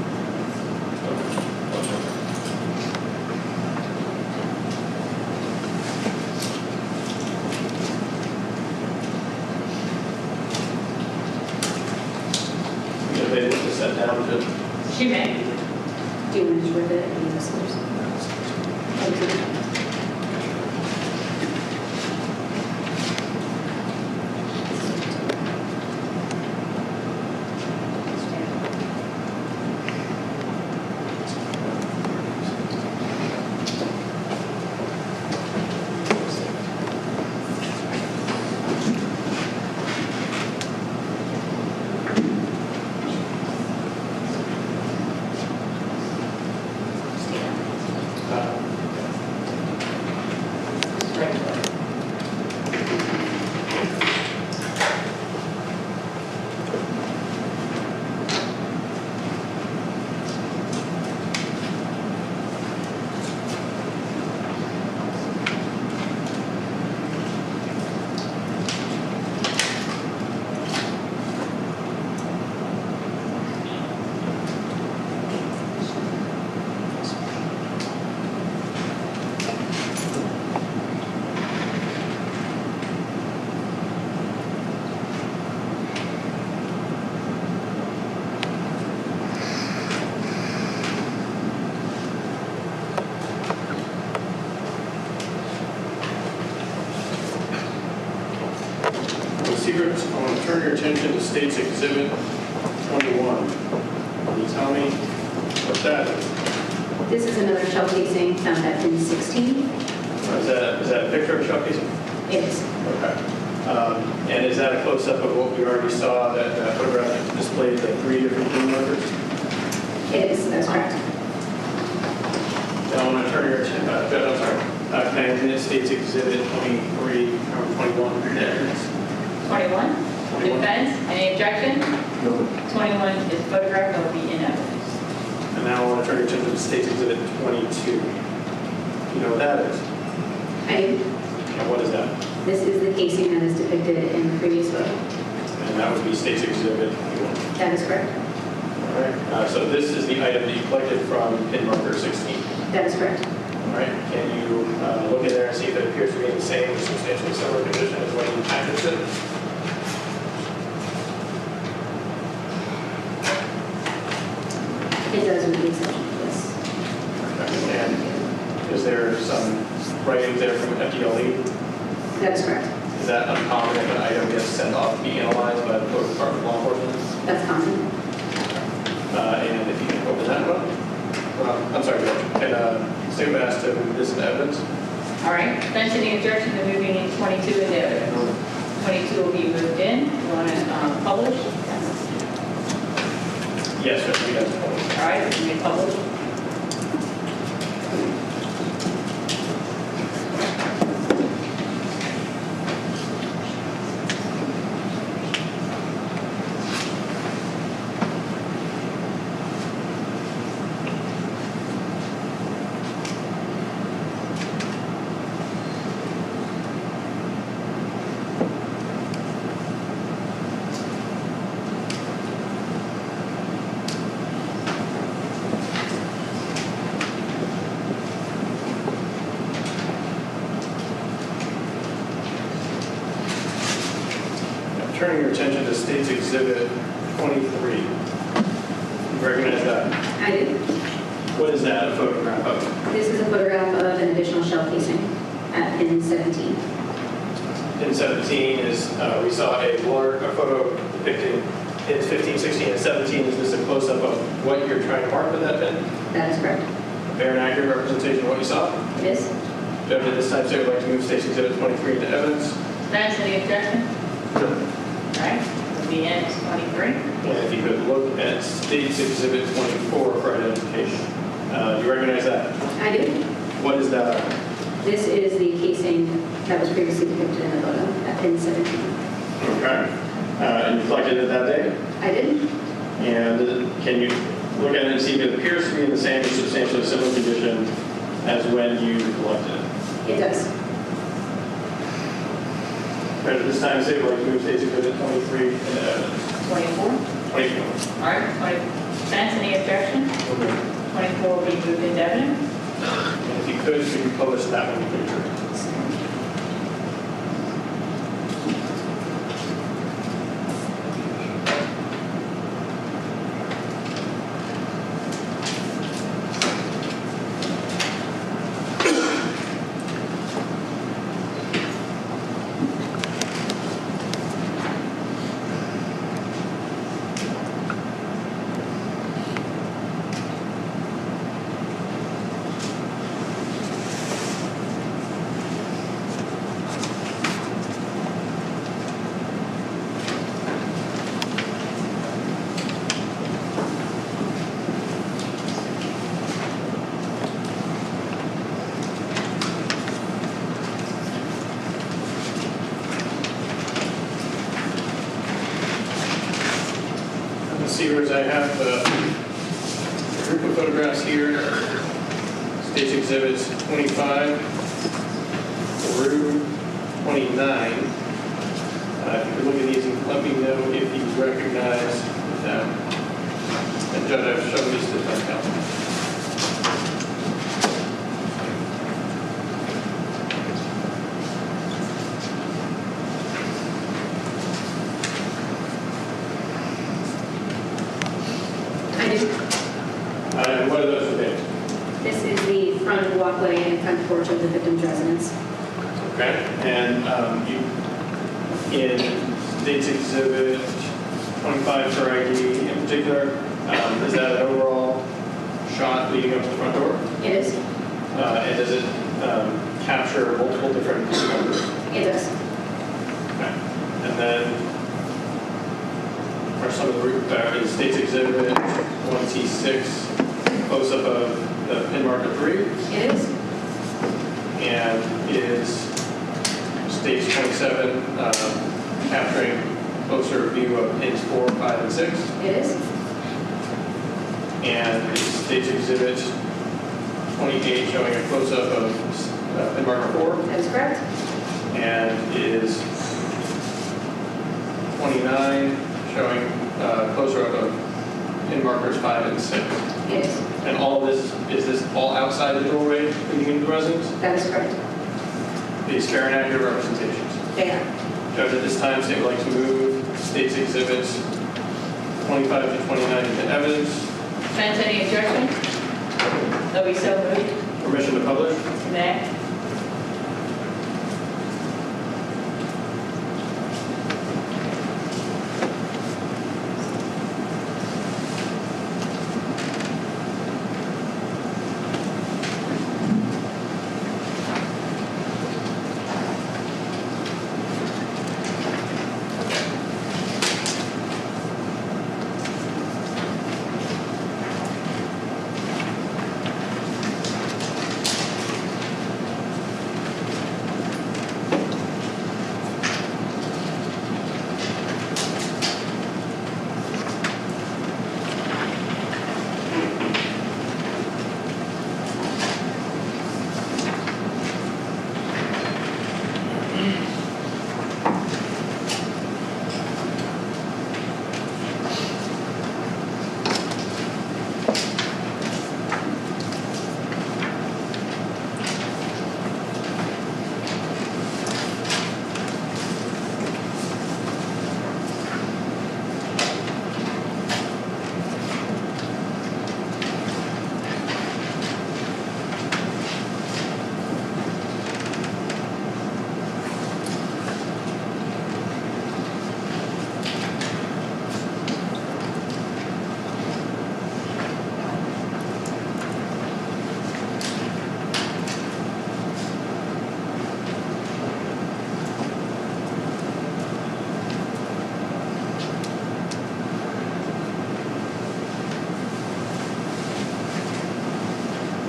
If they look to set down to She may. Do you want to just rip it and use yours? I want to turn your attention to State's Exhibit 21. Can you tell me what that is? This is another shell casing found at pin 16. Is that a picture of a shell casing? It is. Okay. And is that a close-up of what we already saw, that photograph displayed the 3 different pin markers? It is, that's correct. I want to turn your attention, I'm sorry. Can I admit State's Exhibit 23 or 21? Evidence? 21? 21. Defense, any objection? No. 21 is photographed, that will be in evidence. And now I want to turn your attention to State's Exhibit 22. You know what that is? I do. And what is that? This is the casing that is depicted in the previous photo. And that would be State's Exhibit 21. That is correct. All right. So this is the item that you collected from pin marker 16. That is correct. All right. Can you look in there and see if it appears to be in the same or substantially similar condition as when you packaged it? It does with the exception of this. Okay. And is there some writing there from FDLE? That is correct. Is that uncommon if an item gets sent off to be analyzed by the Department of Law Enforcement? That's common. And if you can open that one. I'm sorry, Judge. And State asked to move this into evidence. All right, defense, any objection to moving in 22 into evidence? 22 will be moved in. You want to publish? Yes, Judge, we have to publish. All right, it will be published. Turning your attention to State's Exhibit 23. You recognize that? I do. What is that a photograph of? This is a photograph of an additional shell casing at pin 17. Pin 17 is, we saw a photo depicting pins 15, 16, and 17. Is this a close-up of what you're trying to mark with that pin? That is correct. Fair and accurate representation of what you saw? It is. Judge, at this time, State would like to move State's Exhibit 23 into evidence. Defense, any objection? No. All right, it will be in 23. And if you could look at State's Exhibit 24 for identification. Do you recognize that? I do. What is that? This is the casing that was previously depicted in the photo at pin 17. Okay. And you collected it that day? I did. And can you look at it and see if it appears to be in the same or substantially similar condition as when you collected it? It does. Right, at this time, State would like to move State's Exhibit 23 into evidence. 24. 24. All right, defense, any objection? 24 will be moved into evidence. And if you could you publish that one, please? Sievers, I have a group of photographs here. State's Exhibits 25 through 29. If you could look at these and let me know if you recognize them. And Judge, I've shown these to the defense counsel. And what are those depicted? This is the front walkway and front porch of the victim's residence. Okay. And in State's Exhibit 25 for ID in particular, is that an overall shot leading up to the front door? It is. And does it capture multiple different numbers? It does. Okay. And then, are some of the is State's Exhibit 1T6 close-up of the pin marker 3? It is. And is State's 27 capturing closer view of pins 4, 5, and 6? It is. And is State's Exhibit 28 showing a close-up of pin marker 4? That is correct. And is 29 showing closer-up of pin markers 5 and 6? It is. And all of this, is this all outside the doorway leading into the residence? That is correct. These fair and accurate representations. They are. Judge, at this time, State would like to move State's Exhibits 25 to 29 into evidence. Friends, any objection? That we so moved. Permission to publish. May.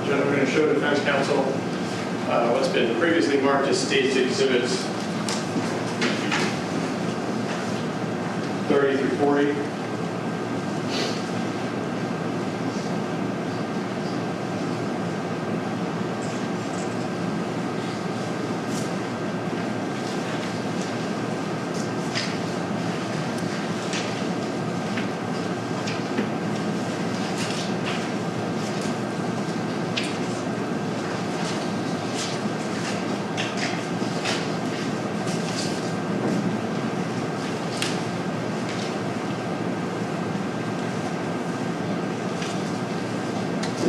Judge, I'm going to show defense counsel what's been previously marked as State's Exhibits 30 through 40.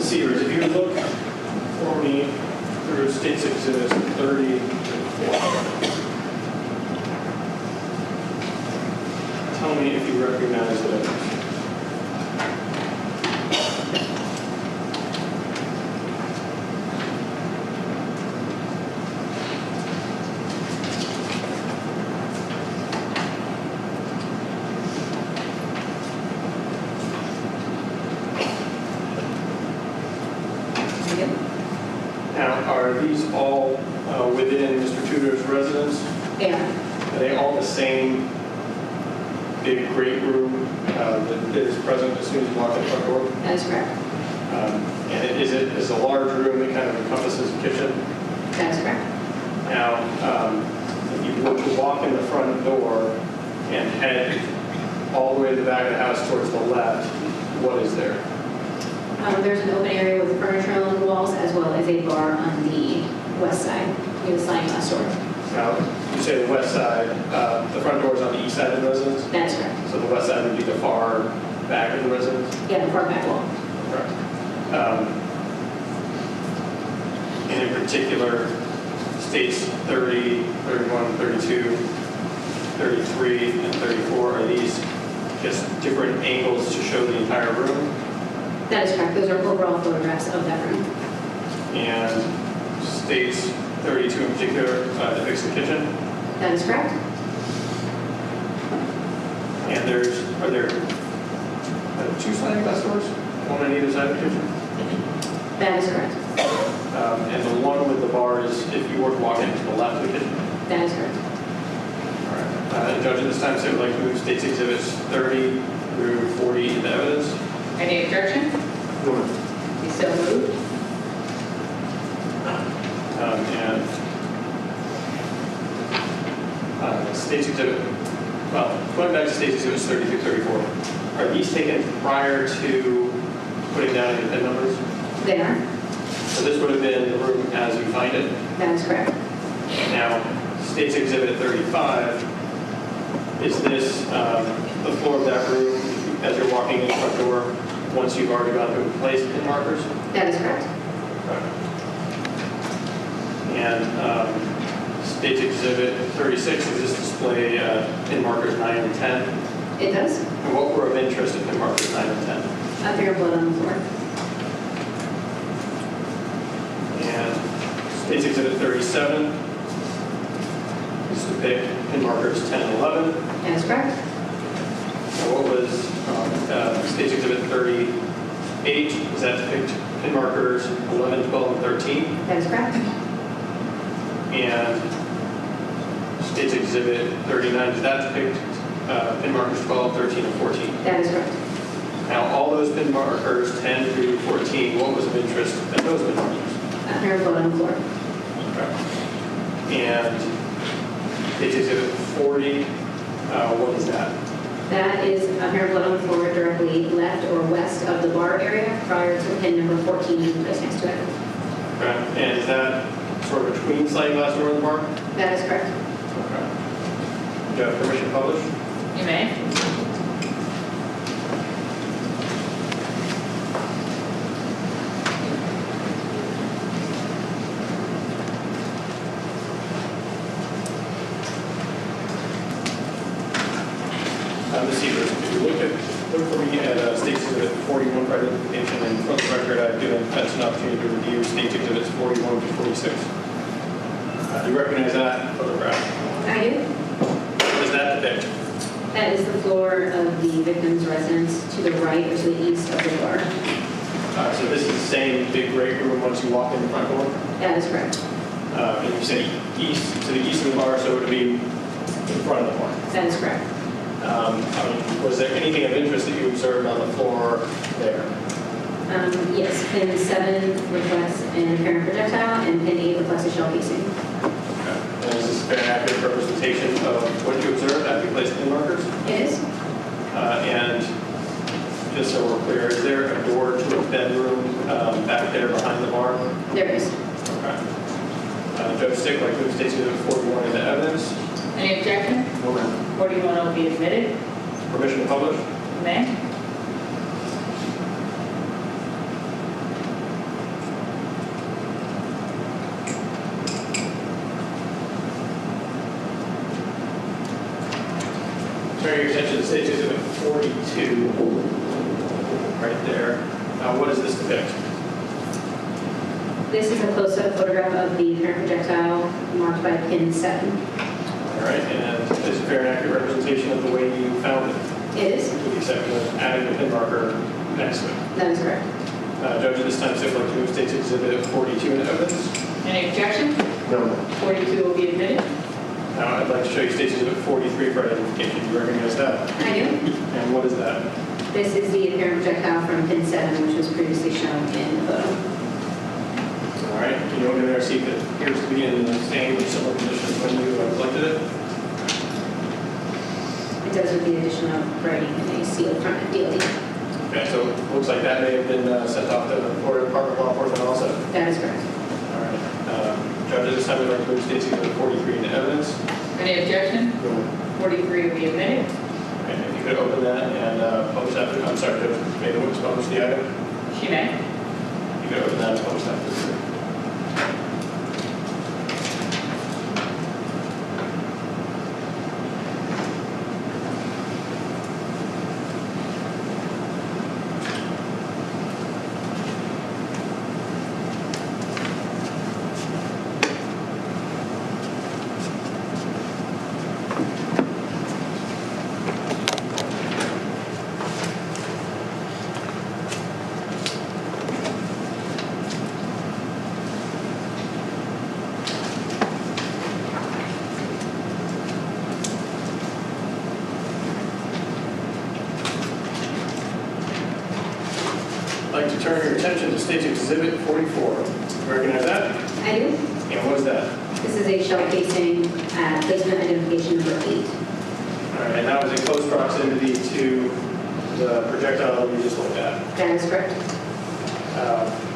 Sievers, if you look for me through State's Exhibits 30 to 40, tell me if you recognize the evidence. Now, are these all within Mr. Tudor's residence? They are. Are they all the same big great room that is present as soon as you walk in the front door? That is correct. And is a large room that kind of encompasses the kitchen? That is correct. Now, if you were to walk in the front door and head all the way to the back of the house towards the left, what is there? There's an open area with furniture along the walls, as well as a bar on the west side. We have a sliding glass door. Now, you say the west side, the front door is on the east side of the residence? That is correct. So the west side would be the far back of the residence? Yeah, the far back wall. Correct. And in particular, states 30, 31, 32, 33 and 34, are these just different angles to show the entire room? That is correct. Those are overall photographs of that room. And states 32 in particular depicts the kitchen? That is correct. And are there two sliding glass doors? One on either side of the kitchen? That is correct. And the one with the bar is if you were to walk into the left of the kitchen? That is correct. All right. Judge, at this time, say would like to move States Exhibits 30 through 40 into evidence. Any objection? You so moved. And States Exhibit, well, going back to States Exhibits 30 through 34, are these taken prior to putting down any PIN numbers? They are. So this would have been the room as you find it? That is correct. Now, States Exhibit 35, is this the floor of that room as you're walking in the front door once you've already gone through and placed PIN markers? That is correct. And States Exhibit 36, does this display PIN markers 9 and 10? It does. And what were of interest in PIN markers 9 and 10? A pair of blood on the floor. And States Exhibit 37, this depict PIN markers 10 and 11. That is correct. And what was States Exhibit 38, does that depict PIN markers 11, 12, and 13? That is correct. And States Exhibit 39, does that depict PIN markers 12, 13, and 14? That is correct. Now, all those PIN markers, 10 through 14, what was of interest in those PIN markers? A pair of blood on the floor. Okay. And States Exhibit 40, what is that? That is a pair of blood on the floor directly left or west of the bar area prior to pin number 14 being placed next to it. Okay. And is that sort of between sliding glass door and the bar? That is correct. Okay. Do you have permission to publish? You may. Ms. Sievers, if you look for me at States Exhibit 41 for identification, and for the record, I've given Fence an opportunity to review States Exhibits 41 to 46. Do you recognize that photograph? I do. What does that depict? That is the floor of the victim's residence to the right or to the east of the bar. So this is the same big great room once you walk in the front door? That is correct. And you said east to the east of the bar, so it would be in front of the bar. That is correct. Was there anything of interest that you observed on the floor there? Yes, pin 7 reflects an apparent projectile, and pin 8 reflects a shell casing. Okay. And is this a fair and accurate representation of what you observed after you placed pin markers? It is. And just so we're clear, is there a door to a bedroom back there behind the bar? There is. Okay. Judge Stick, like move States Exhibit 41 into evidence. Any objection? No, ma'am. 41 will be admitted. Permission to publish? You may. Turn your attention to States Exhibit 42, right there. What does this depict? This is a close-up photograph of the apparent projectile marked by pin 7. All right, and is a fair and accurate representation of the way you found it, It is. with the exception of adding the pin marker next to it. That is correct. Judge, at this time, so I'd like to move States Exhibit 42 into evidence. Any objection? No. 42 will be admitted. Now, I'd like to show you States Exhibit 43 for identification. Do you recognize that? I do. And what is that? This is the apparent projectile from pin 7, which was previously shown in the photo. All right, can you open there, see if it appears to be in the same or similar condition when you collected it? It does with the addition of writing in a sealed front end DLD. Okay, so it looks like that may have been sent off to the Florida Department of Law Enforcement also. That is correct. All right. Judge, at this time, we'd like to move States Exhibit 43 into evidence. Any objection? 43 will be admitted. And if you could open that and publish that, I'm sorry, Judge, may the witness publish the item? She may. You could open that and publish that. like to turn your attention to State's Exhibit 44. Recognize that? I do. And what is that? This is a shell casing at placement identification number 8. All right, and that was in close proximity to the projectile we just looked at. That is correct.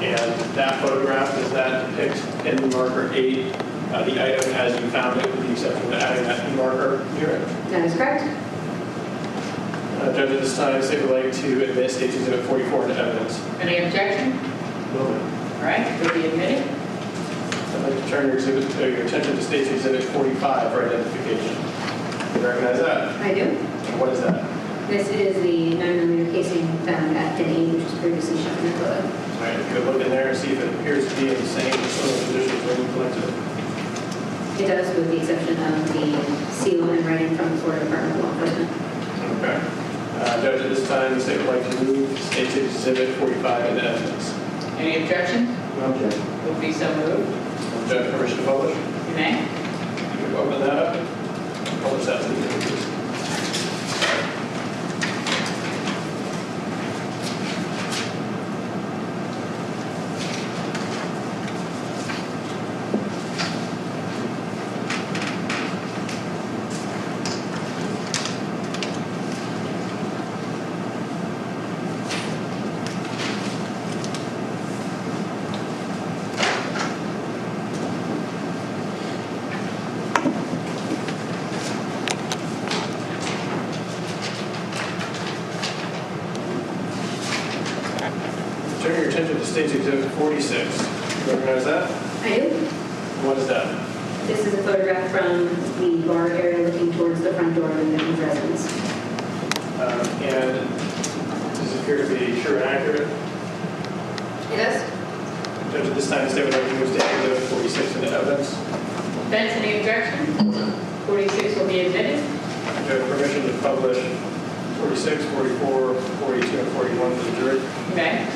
And that photograph, does that depict in marker 8 the item as you found it, with the exception of adding that marker near it? That is correct. Judge, at this time, State would like to admit State's Exhibit 44 into evidence. Any objection? No. All right, will be admitted. I'd like to turn your attention to State's Exhibit 45 for identification. You recognize that? I do. And what is that? This is the 9mm casing found at pin 8, which is previously shown in the photo. All right, if you could look in there and see if it appears to be in the same similar conditions when you collected it. It does, with the exception of the seal and writing from the Florida Department of Law Enforcement. Okay. Judge, at this time, the State would like to move State's Exhibit 45 into evidence. Any objection? No objection. Will be so moved. Judge, permission to publish? You may. You can open that up. Publish that to the committee. Turn your attention to State's Exhibit 46. You recognize that? I do. What is that? This is a photograph from the bar area looking towards the front door of the victim's residence. And does it appear to be true and accurate? It does. Judge, at this time, the State would like to move State's Exhibit 46 into evidence. Defense, any objection? 46 will be admitted. Judge, permission to publish 46, 44, 42, and 41 to the jury. You may.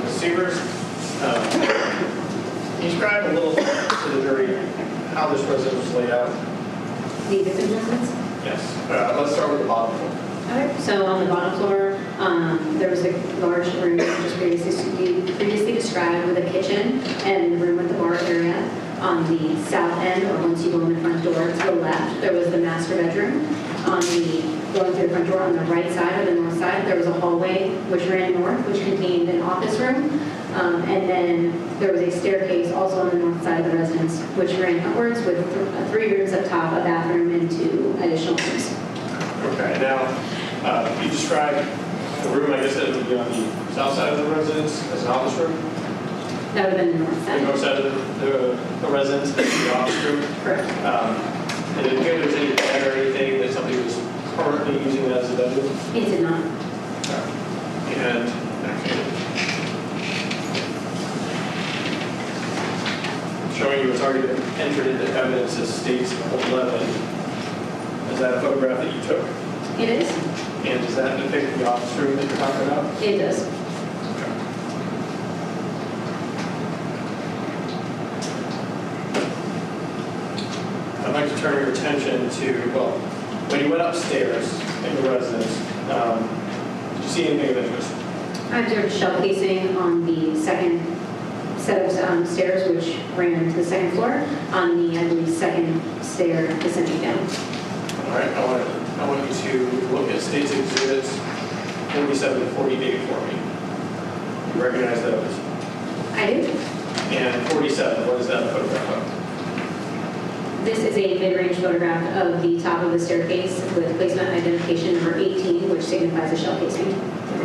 Ms. Sievers, can you describe a little to the jury how this residence was laid out? The victim's residence? Yes. Let's start with the bottom floor. Okay. So on the bottom floor, there was a large room, which was previously described, with a kitchen and the room with the bar area. On the south end, or once you go in the front door to the left, there was the master bedroom. Going through the front door on the right side or the north side, there was a hallway which ran north, which contained an office room. And then there was a staircase also on the north side of the residence, which ran upwards with 3 rooms up top, a bathroom, and 2 additional rooms. Okay, now, you described the room, I guess that would be on the south side of the residence as an office room? That would have been the north The side. north side of the residence, the office room? Correct. And did there was any bed or anything that somebody was currently using that as a bedroom? It did not. And showing you it's already been entered into evidence as State's 11. Is that a photograph that you took? It is. And does that depict the office room that you're talking about? It does. I'd like to turn your attention to, well, when you went upstairs in the residence, did you see anything of interest? I observed shell casing on the second set of stairs, which ran to the second floor, on the, I believe, second stair descending down. All right, I want you to look at State's Exhibits 47 and 48 for me. You recognize those? I do. And 47, what is that photograph of? This is a mid-range photograph of the top of the staircase with placement identification number 18, which signifies a shell casing.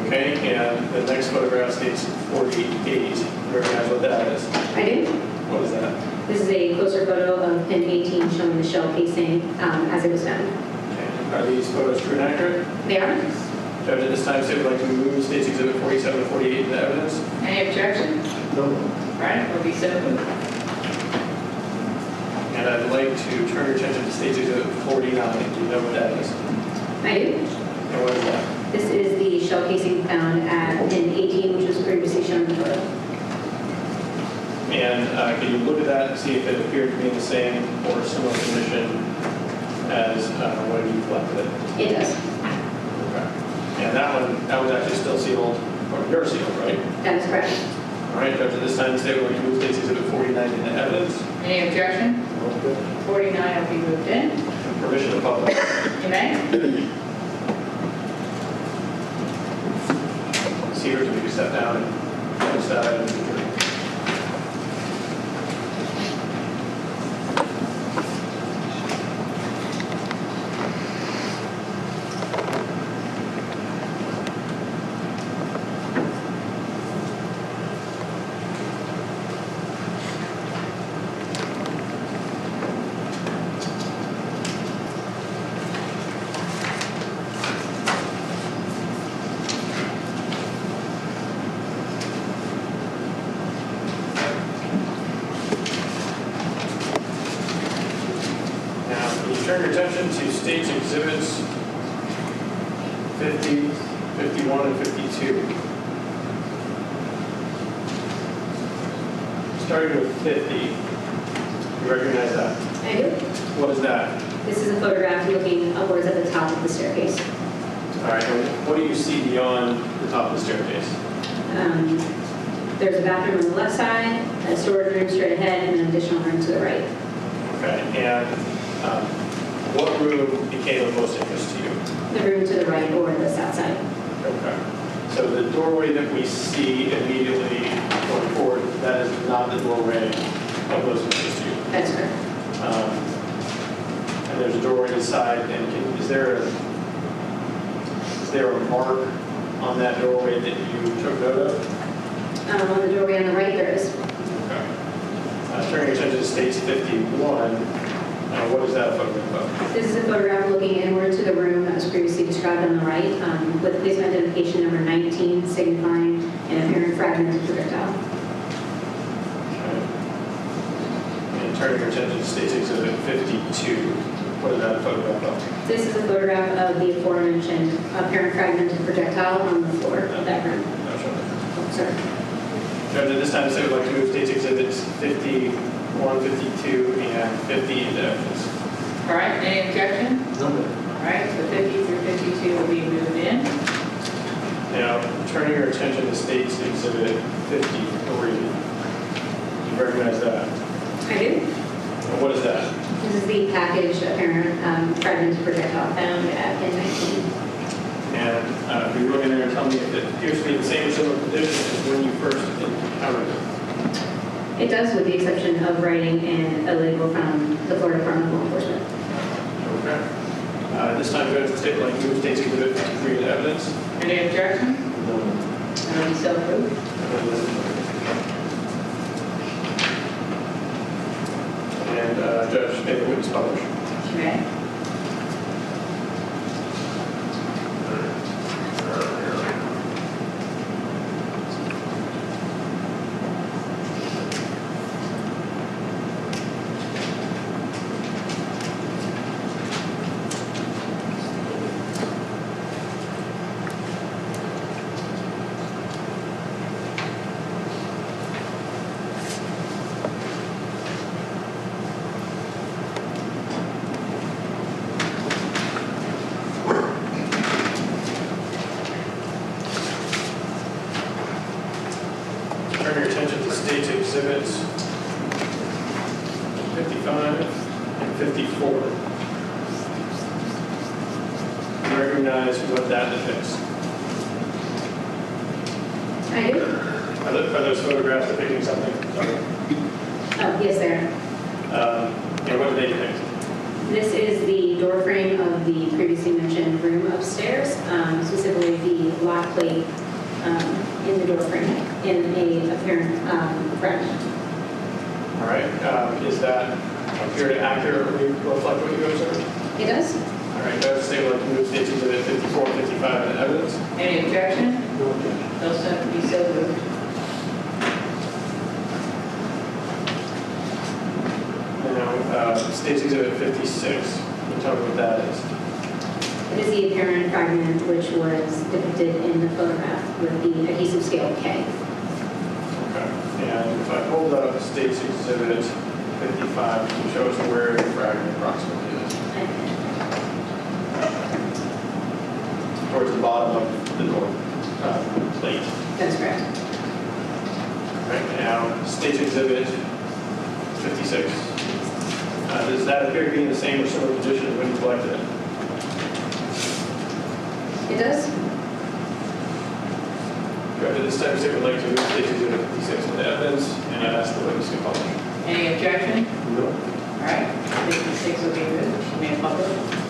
Okay, and the next photograph states 48. You recognize what that is? I do. What is that? This is a closer photo of pin 18 showing the shell casing as it was found. Okay. Are these photos true and accurate? They are. Judge, at this time, State would like to move State's Exhibit 47 and 48 into evidence. Any objection? No. All right, will be so moved. And I'd like to turn your attention to State's Exhibit 49. Do you know what that is? I do. And what is that? This is the shell casing found at pin 18, which was previously shown in the photo. And can you look at that and see if it appeared to be in the same or similar condition as when you collected it? It does. Okay. And that was actually still sealed, or you're sealed, right? That is correct. All right, Judge, at this time, the state will move State's Exhibit 49 into evidence. Any objection? 49 will be moved in. Permission to publish. You may. Sievers, if you step down and finish that item. Turn your attention to State's Exhibits 50, 51, and 52. Starting with 50, you recognize that? I do. What is that? This is a photograph looking upwards at the top of the staircase. All right, and what do you see beyond the top of the staircase? There's a bathroom on the left side, a storage room straight ahead, and an additional room to the right. Okay, and what room became of most interest to you? The room to the right or the south side. Okay. So the doorway that we see immediately going forward, that is not the doorway of most interest to you. That's correct. And there's a doorway inside, and is there a mark on that doorway that you took note of? On the doorway on the right, there is. Okay. Turning your attention to State's 51. What is that photograph of? This is a photograph looking inward to the room that was previously described on the right, with police identification number 19 signifying an apparent fragmented projectile. Okay. And turning your attention to State's Exhibit 52. What is that photograph of? This is a photograph of the aforementioned apparent fragmented projectile on the floor of that room. No, sure. Oh, sorry. Judge, at this time, the state would like to move State's Exhibits 51, 52, and 50 into evidence. All right, any objection? No. All right, so 50 through 52 will be moved in. Now, turning your attention to State's Exhibit 53. You recognize that? I do. And what is that? This is the package apparent fragmented projectile found at pin 19. And can you look in there and tell me if it appears to be the same or similar condition as when you first encountered it? It does, with the exception of writing and a label from the Florida Department of Law Enforcement. Okay. This time, Judge, the state would like to move State's Exhibit 53 into evidence. Any objection? No. And so approved. And Judge, may the witness publish. You may. Turn your attention to State's Exhibits 55 and 54. You recognize what that depicts? I do. Are those photographs depicting something? Sorry. Oh, yes, there. And what do they depict? This is the door frame of the previously mentioned room upstairs, specifically the lock plate in the door frame in a apparent fragment. All right. Is that appear to accurately reflect what you observed? It does. All right. Judge, the state would like to move State's Exhibit 54 and 55 into evidence. Any objection? No objection. Those have to be so moved. Now, State's Exhibit 56. We'll talk about what that is. It is the apparent fragment which was depicted in the photograph with the adhesive scale K. Okay. And if I hold up State's Exhibit 55, can you show us where the fragment approximately is? Towards the bottom of the door plate. That's correct. Right now, State's Exhibit 56. Does that appear to be in the same or similar position when you collected it? It does? Okay, at this time, State would like to move State's Exhibit 56 into evidence, and I'd ask the witness to publish. Any objection? No. All right, 56 will be good. You may publish.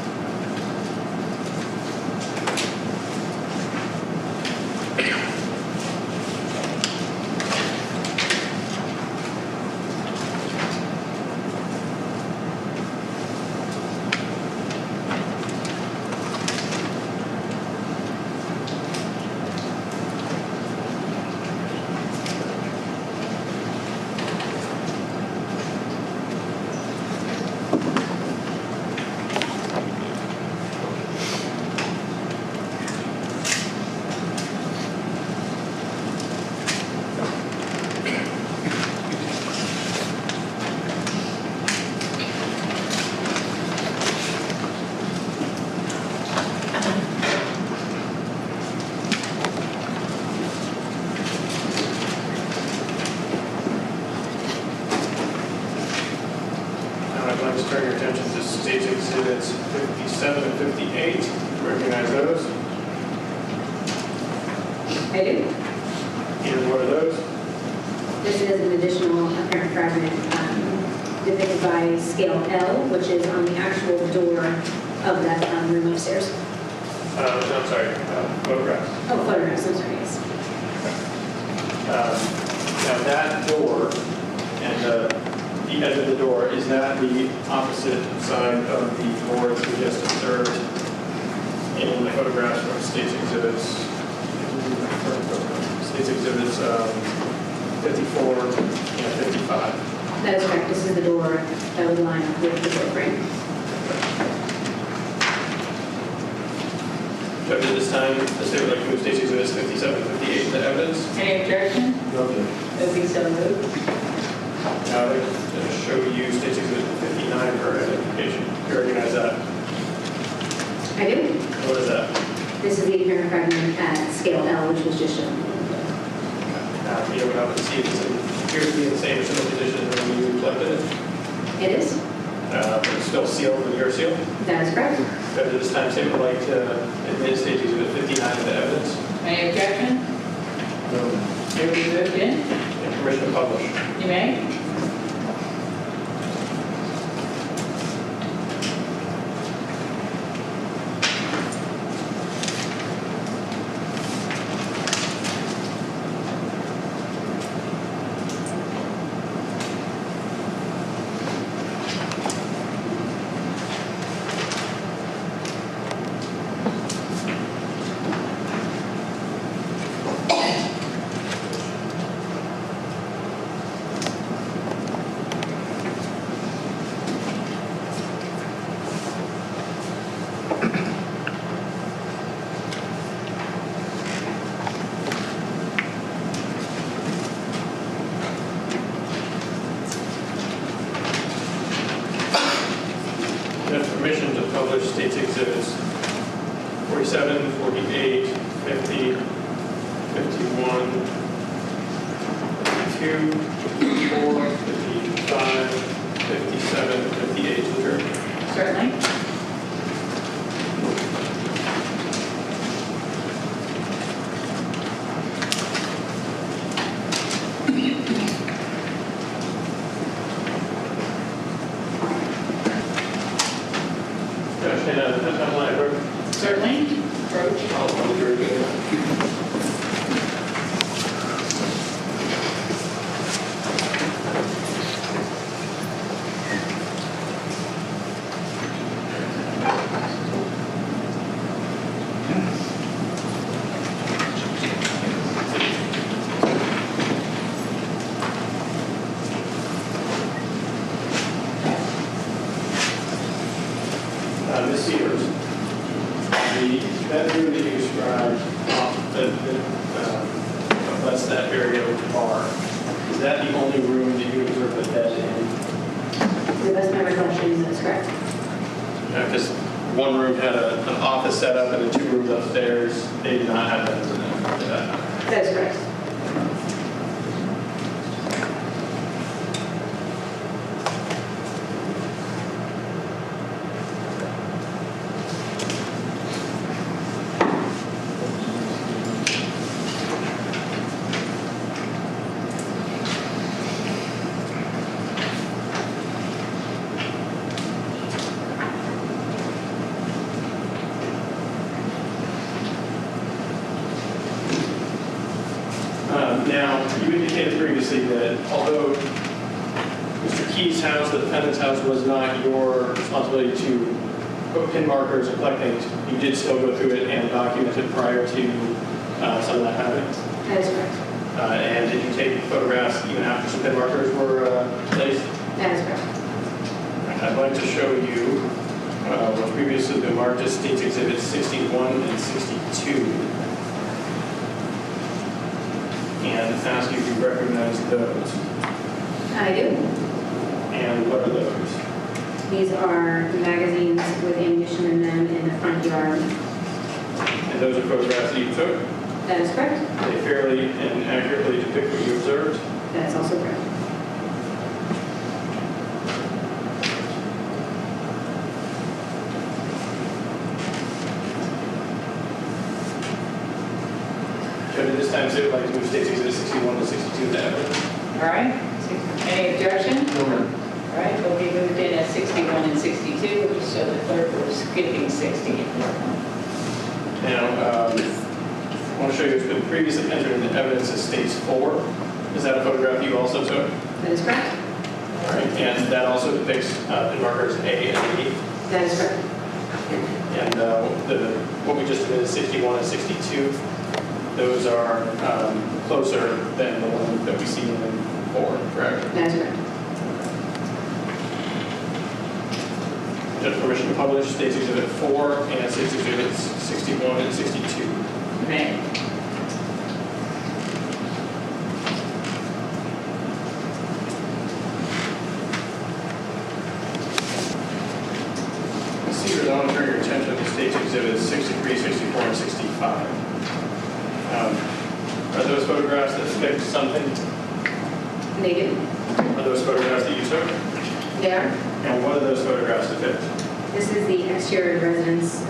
I'd like to turn your attention to State's Exhibits 57 and 58. Recognize those? I do. And what are those? This is an additional apparent fragment depicted by scale L, which is on the actual door of that room upstairs. No, I'm sorry, photographs. Oh, photographs, I'm sorry, yes. Now that door and the edge of the door, is that the opposite side of the door that we just observed in the photographs from State's Exhibits? State's Exhibits 54 and 55. That is correct. This is the door that would line up with the door frame. Judge, at this time, the State would like to move State's Exhibits 57 and 58 into evidence. Any objection? No. It'll be so moved. Now, I'd like to show you State's Exhibit 59 for identification. You recognize that? I do. What is that? This is the apparent fragment at scale L, which was just shown. You don't have to see it. It appears to be in the same or similar position when you collected it. It is. But it's still sealed with your seal. That is correct. Judge, at this time, State would like to admit State's Exhibit 59 into evidence. Any objection? No. It will be moved in. And permission to publish. You may. Permission to publish State's Exhibits 47, 48, 50, 51, 52, 54, 55, 57, 58, Adjourned. Certainly. Certainly. Approach. bedroom that you described, that's that area with the bar, is that the only room that you observed the bed in? To the best of my recollection, that's correct. Because one room had an office set up and the 2 rooms upstairs, they did not have beds in them. That is correct. Now, you indicated previously that although Mr. Key's house, the defendant's house, was not your responsibility to put pin markers and collect things, you did still go through it and document it prior to some of that happening? That is correct. And did you take photographs even after some pin markers were placed? That is correct. I'd like to show you what's previously been marked as State's Exhibits 61 and 62. And ask you if you recognize those. I do. And what are those? These are magazines with ammunition in them in the front yard. And those are photographs that you took? That is correct. They fairly and accurately depict what you observed? That is also correct. Judge, at this time, say would like to move State's Exhibit 61 and 62 to evidence. All right, any objection? No, ma'am. All right, will be moved in at 61 and 62, which show the clerk we're skipping 60. Now, I want to show you what's been previously entered into evidence as State's 4. Is that a photograph you also took? That is correct. All right, and that also depicts pin markers A and B. That is correct. And what we just did is 61 and 62. Those are closer than the one that we see in 4, correct? That is correct. Judge, permission to publish State's Exhibit 4 and State's Exhibits 61 and 62. May. Seekers, I want to turn your attention to State's Exhibits 63, 64, and 65. Are those photographs that depict something? They do. Are those photographs that you took? They are. And what do those photographs depict? This is the exterior residence,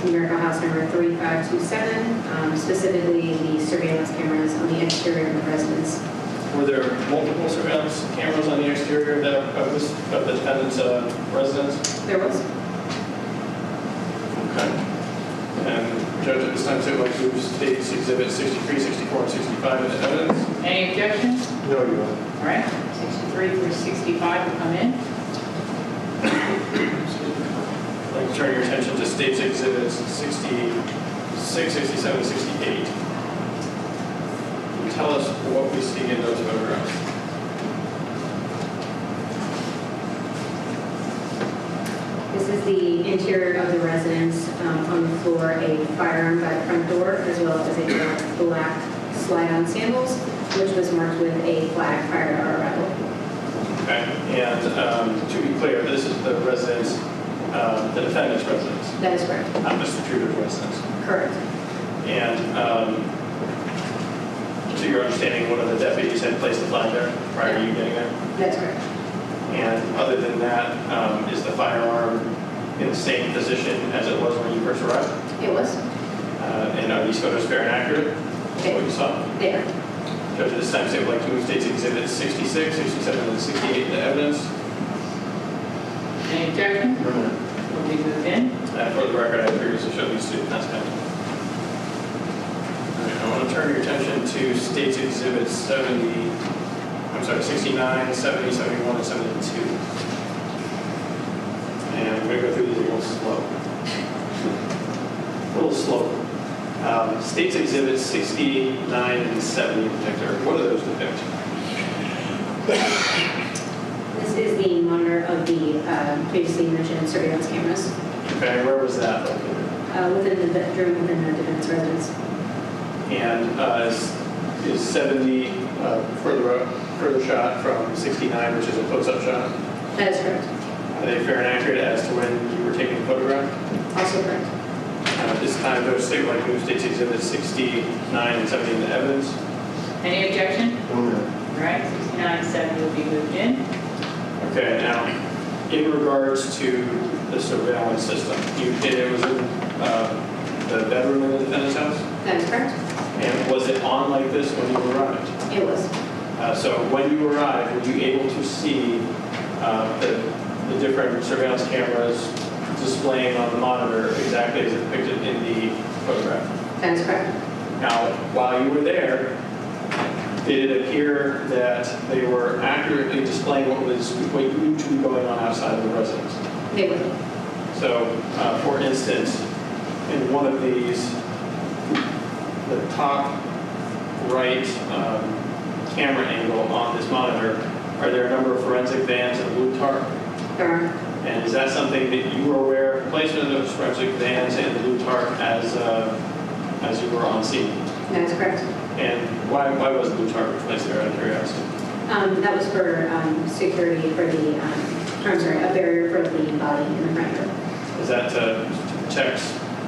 numerical house number 3527, specifically the surveillance cameras on the exterior of the residence. Were there multiple surveillance cameras on the exterior of the defendant's residence? There was. Okay. And Judge, at this time, so like to move State's Exhibits 63, 64, and 65 into evidence? Any objection? No, Your Honor. All right, 63 through 65 will come in. I'd like to turn your attention to State's Exhibits 66, 67, and 68. Can you tell us what we see in those photographs? This is the interior of the residence. On the floor, a firearm by the front door, as well as a black slide-on sandals, which was marked with a flag prior to our arrival. Okay. And to be clear, this is the residence, the defendant's residence, That is correct. not Mr. Tudor's residence. Correct. And to your understanding, one of the deputies had placed the flag there prior to you getting there? That's correct. And other than that, is the firearm in the same position as it was when you first arrived? It was. And are these photos fair and accurate? What you saw? There. Judge, at this time, say would like to move State's Exhibits 66, 67, and 68 into evidence. Any objection? Will be moved in. For the record, I previously showed these to the defense counsel. All right, I want to turn your attention to State's Exhibits 69, 70, 71, and 72. And I'm going to go through these a little slow. A little slow. State's Exhibits 69 and 70 in particular, what do those depict? This is the monitor of the previously mentioned surveillance cameras. Okay, where was that located? within the bedroom within the defendant's residence. And is 70 further shot from 69, which is a close-up shot? That is correct. Are they fair and accurate as to when you were taking the photograph? Also correct. At this time, Judge State would like to move State's Exhibits 69 and 70 into evidence. Any objection? All right, 69 and 70 will be moved in. Okay, now, in regards to the surveillance system, you did it was in the bedroom in the defendant's house? That is correct. And was it on like this when you arrived? It was. So when you arrived, were you able to see the different surveillance cameras displaying on the monitor exactly as depicted in the photograph? That is correct. Now, while you were there, did it appear that they were accurately displaying what used to be going on outside of the residence? They were. So, for instance, in one of these, the top right camera angle on this monitor, are there a number of forensic vans and a blue tarp? There are. And is that something that you were aware of, placement of those forensic vans and the blue tarp as you were on scene? That is correct. And why was the blue tarp placed there, out of curiosity? That was for security for the, a barrier for the body in the front yard. Is that to protect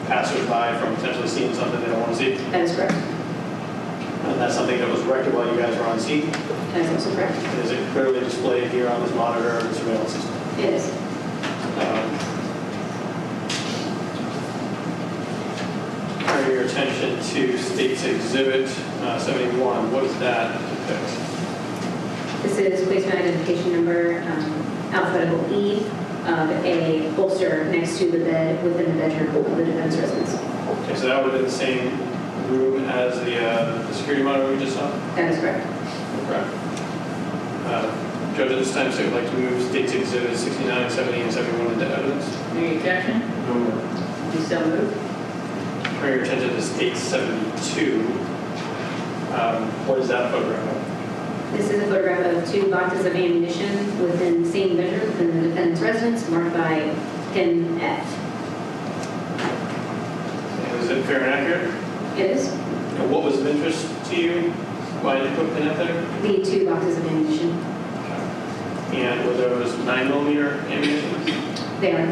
passersby from potentially seeing something they don't want to see? That is correct. And that's something that was corrected while you guys were on scene? That is also correct. And is it clearly displayed here on this monitor of the surveillance system? It is. Turn your attention to State's Exhibit 71. What does that depict? This is placement identification number, alphabetical E, of a holster next to the bed within the bedroom of the defendant's residence. Okay, so that would be the same room as the security monitor we just saw? That is correct. Okay. Judge, at this time, so I'd like to move State's Exhibit 69, 70, and 71 into evidence. Any objection? No. You so moved. Turn your attention to State 72. What is that photograph of? This is a photograph of 2 boxes of ammunition within the same bedroom within the defendant's residence, marked by pin F. And is it fair and accurate? It is. And what was of interest to you? Why did you put pin F there? The 2 boxes of ammunition. And were those 9mm ammunition? They are.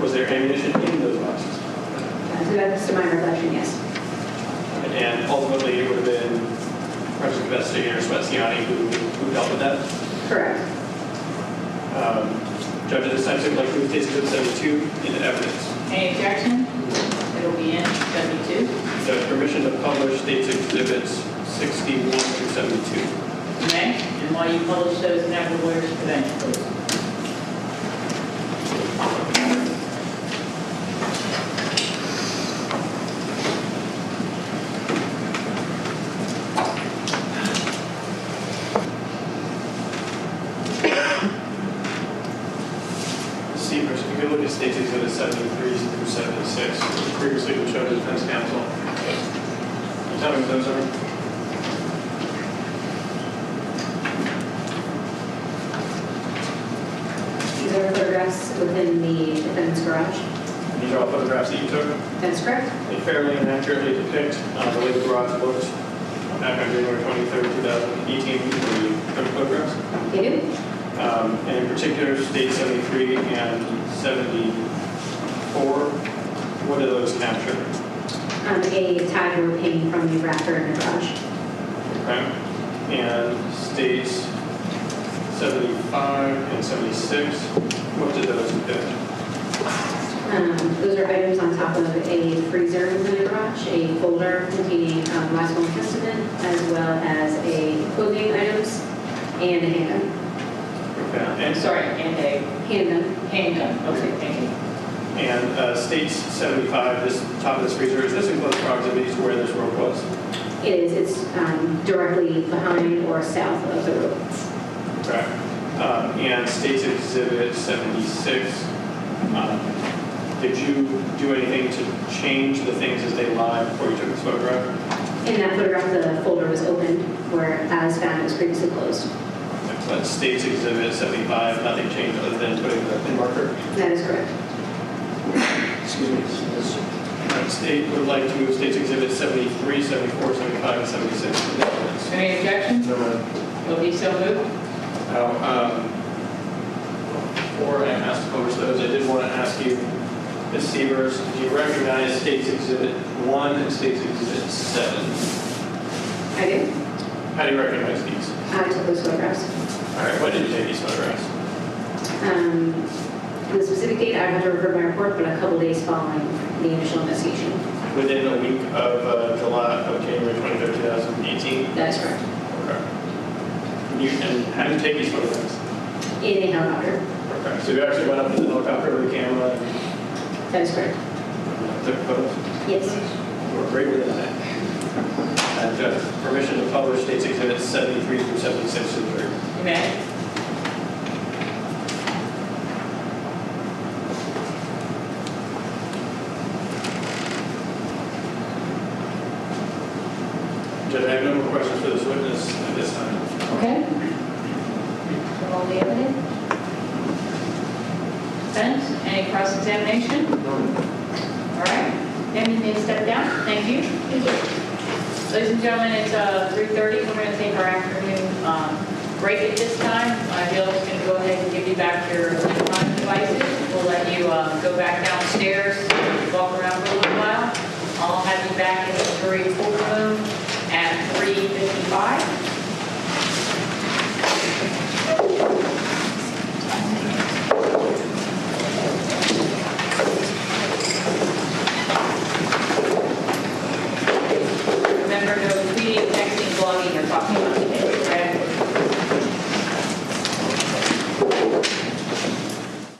Was there ammunition in those boxes? To the best of my recollection, yes. And ultimately, it would have been forensic investigator Swetsiani who dealt with that? Correct. Judge, at this time, so I'd like to move State's Exhibit 72 into evidence. Any objection? It'll be in 72. Judge, permission to publish State's Exhibits 61 through 72. You may. And while you publish those, can I have the lawyers prevent you, please? Sievers, if you could look at State's Exhibit 73 through 76, which previously been shown to defense counsel. Can you tell me what those are? These are photographs within the defendant's garage. And these are all photographs that you took? That's correct. They fairly and accurately depict the way the garage looked back on January 23rd, 2018, when you took the photographs. They do. And in particular, State 73 and 74, what do those capture? A tag rope hanging from the rafter in the garage. Okay. And States 75 and 76, what do those depict? Those are items on top of a freezer within the garage, a folder containing last will and testament, as well as a clothing items and a handgun. Okay. I'm sorry, and a Handgun. handgun. Okay, thank you. And States 75, this top of this freezer, is this in close proximity to where this rope was? It is. It's directly behind or south of the rope. Okay. And States Exhibit 76, did you do anything to change the things as they lie before you took this photograph? In that photograph, the folder was opened, where as found, it was previously closed. But States Exhibit 75, nothing changed other than putting the pin marker? That is correct. excuse me, the state would like to move states exhibits 73, 74, 75, and 76 to the evidence. Any objections? No, ma'am. Will be so moved. Now, before I ask to publish those, I did want to ask you, Ms. Sievers, do you recognize States Exhibit 1 and States Exhibit 7? I do. How do you recognize these? I took those photographs. All right, when did you take these photographs? The specific date, I have to refer to my report, but a couple days following the initial investigation. Within a week of January 23rd, 2018? That is correct. Okay. And how did you take these photographs? In a helicopter. Okay, so you actually went up to the helicopter with a camera and That is correct. took photos? Yes. You were great with that. And permission to publish States Exhibits 73 through 76 to the jury. You may. Judge, I have no more questions for this witness at this time. Okay. Roll the evidence. Defense, any cross-examination? No. All right. Tammy, you may step down. Thank you. Ladies and gentlemen, it's 3:30. We're going to take our afternoon break at this time. Bill is going to go ahead and give you back your electronic devices. We'll let you go back downstairs, walk around for a little while. I'll have you back in the jury courtroom at 3:55.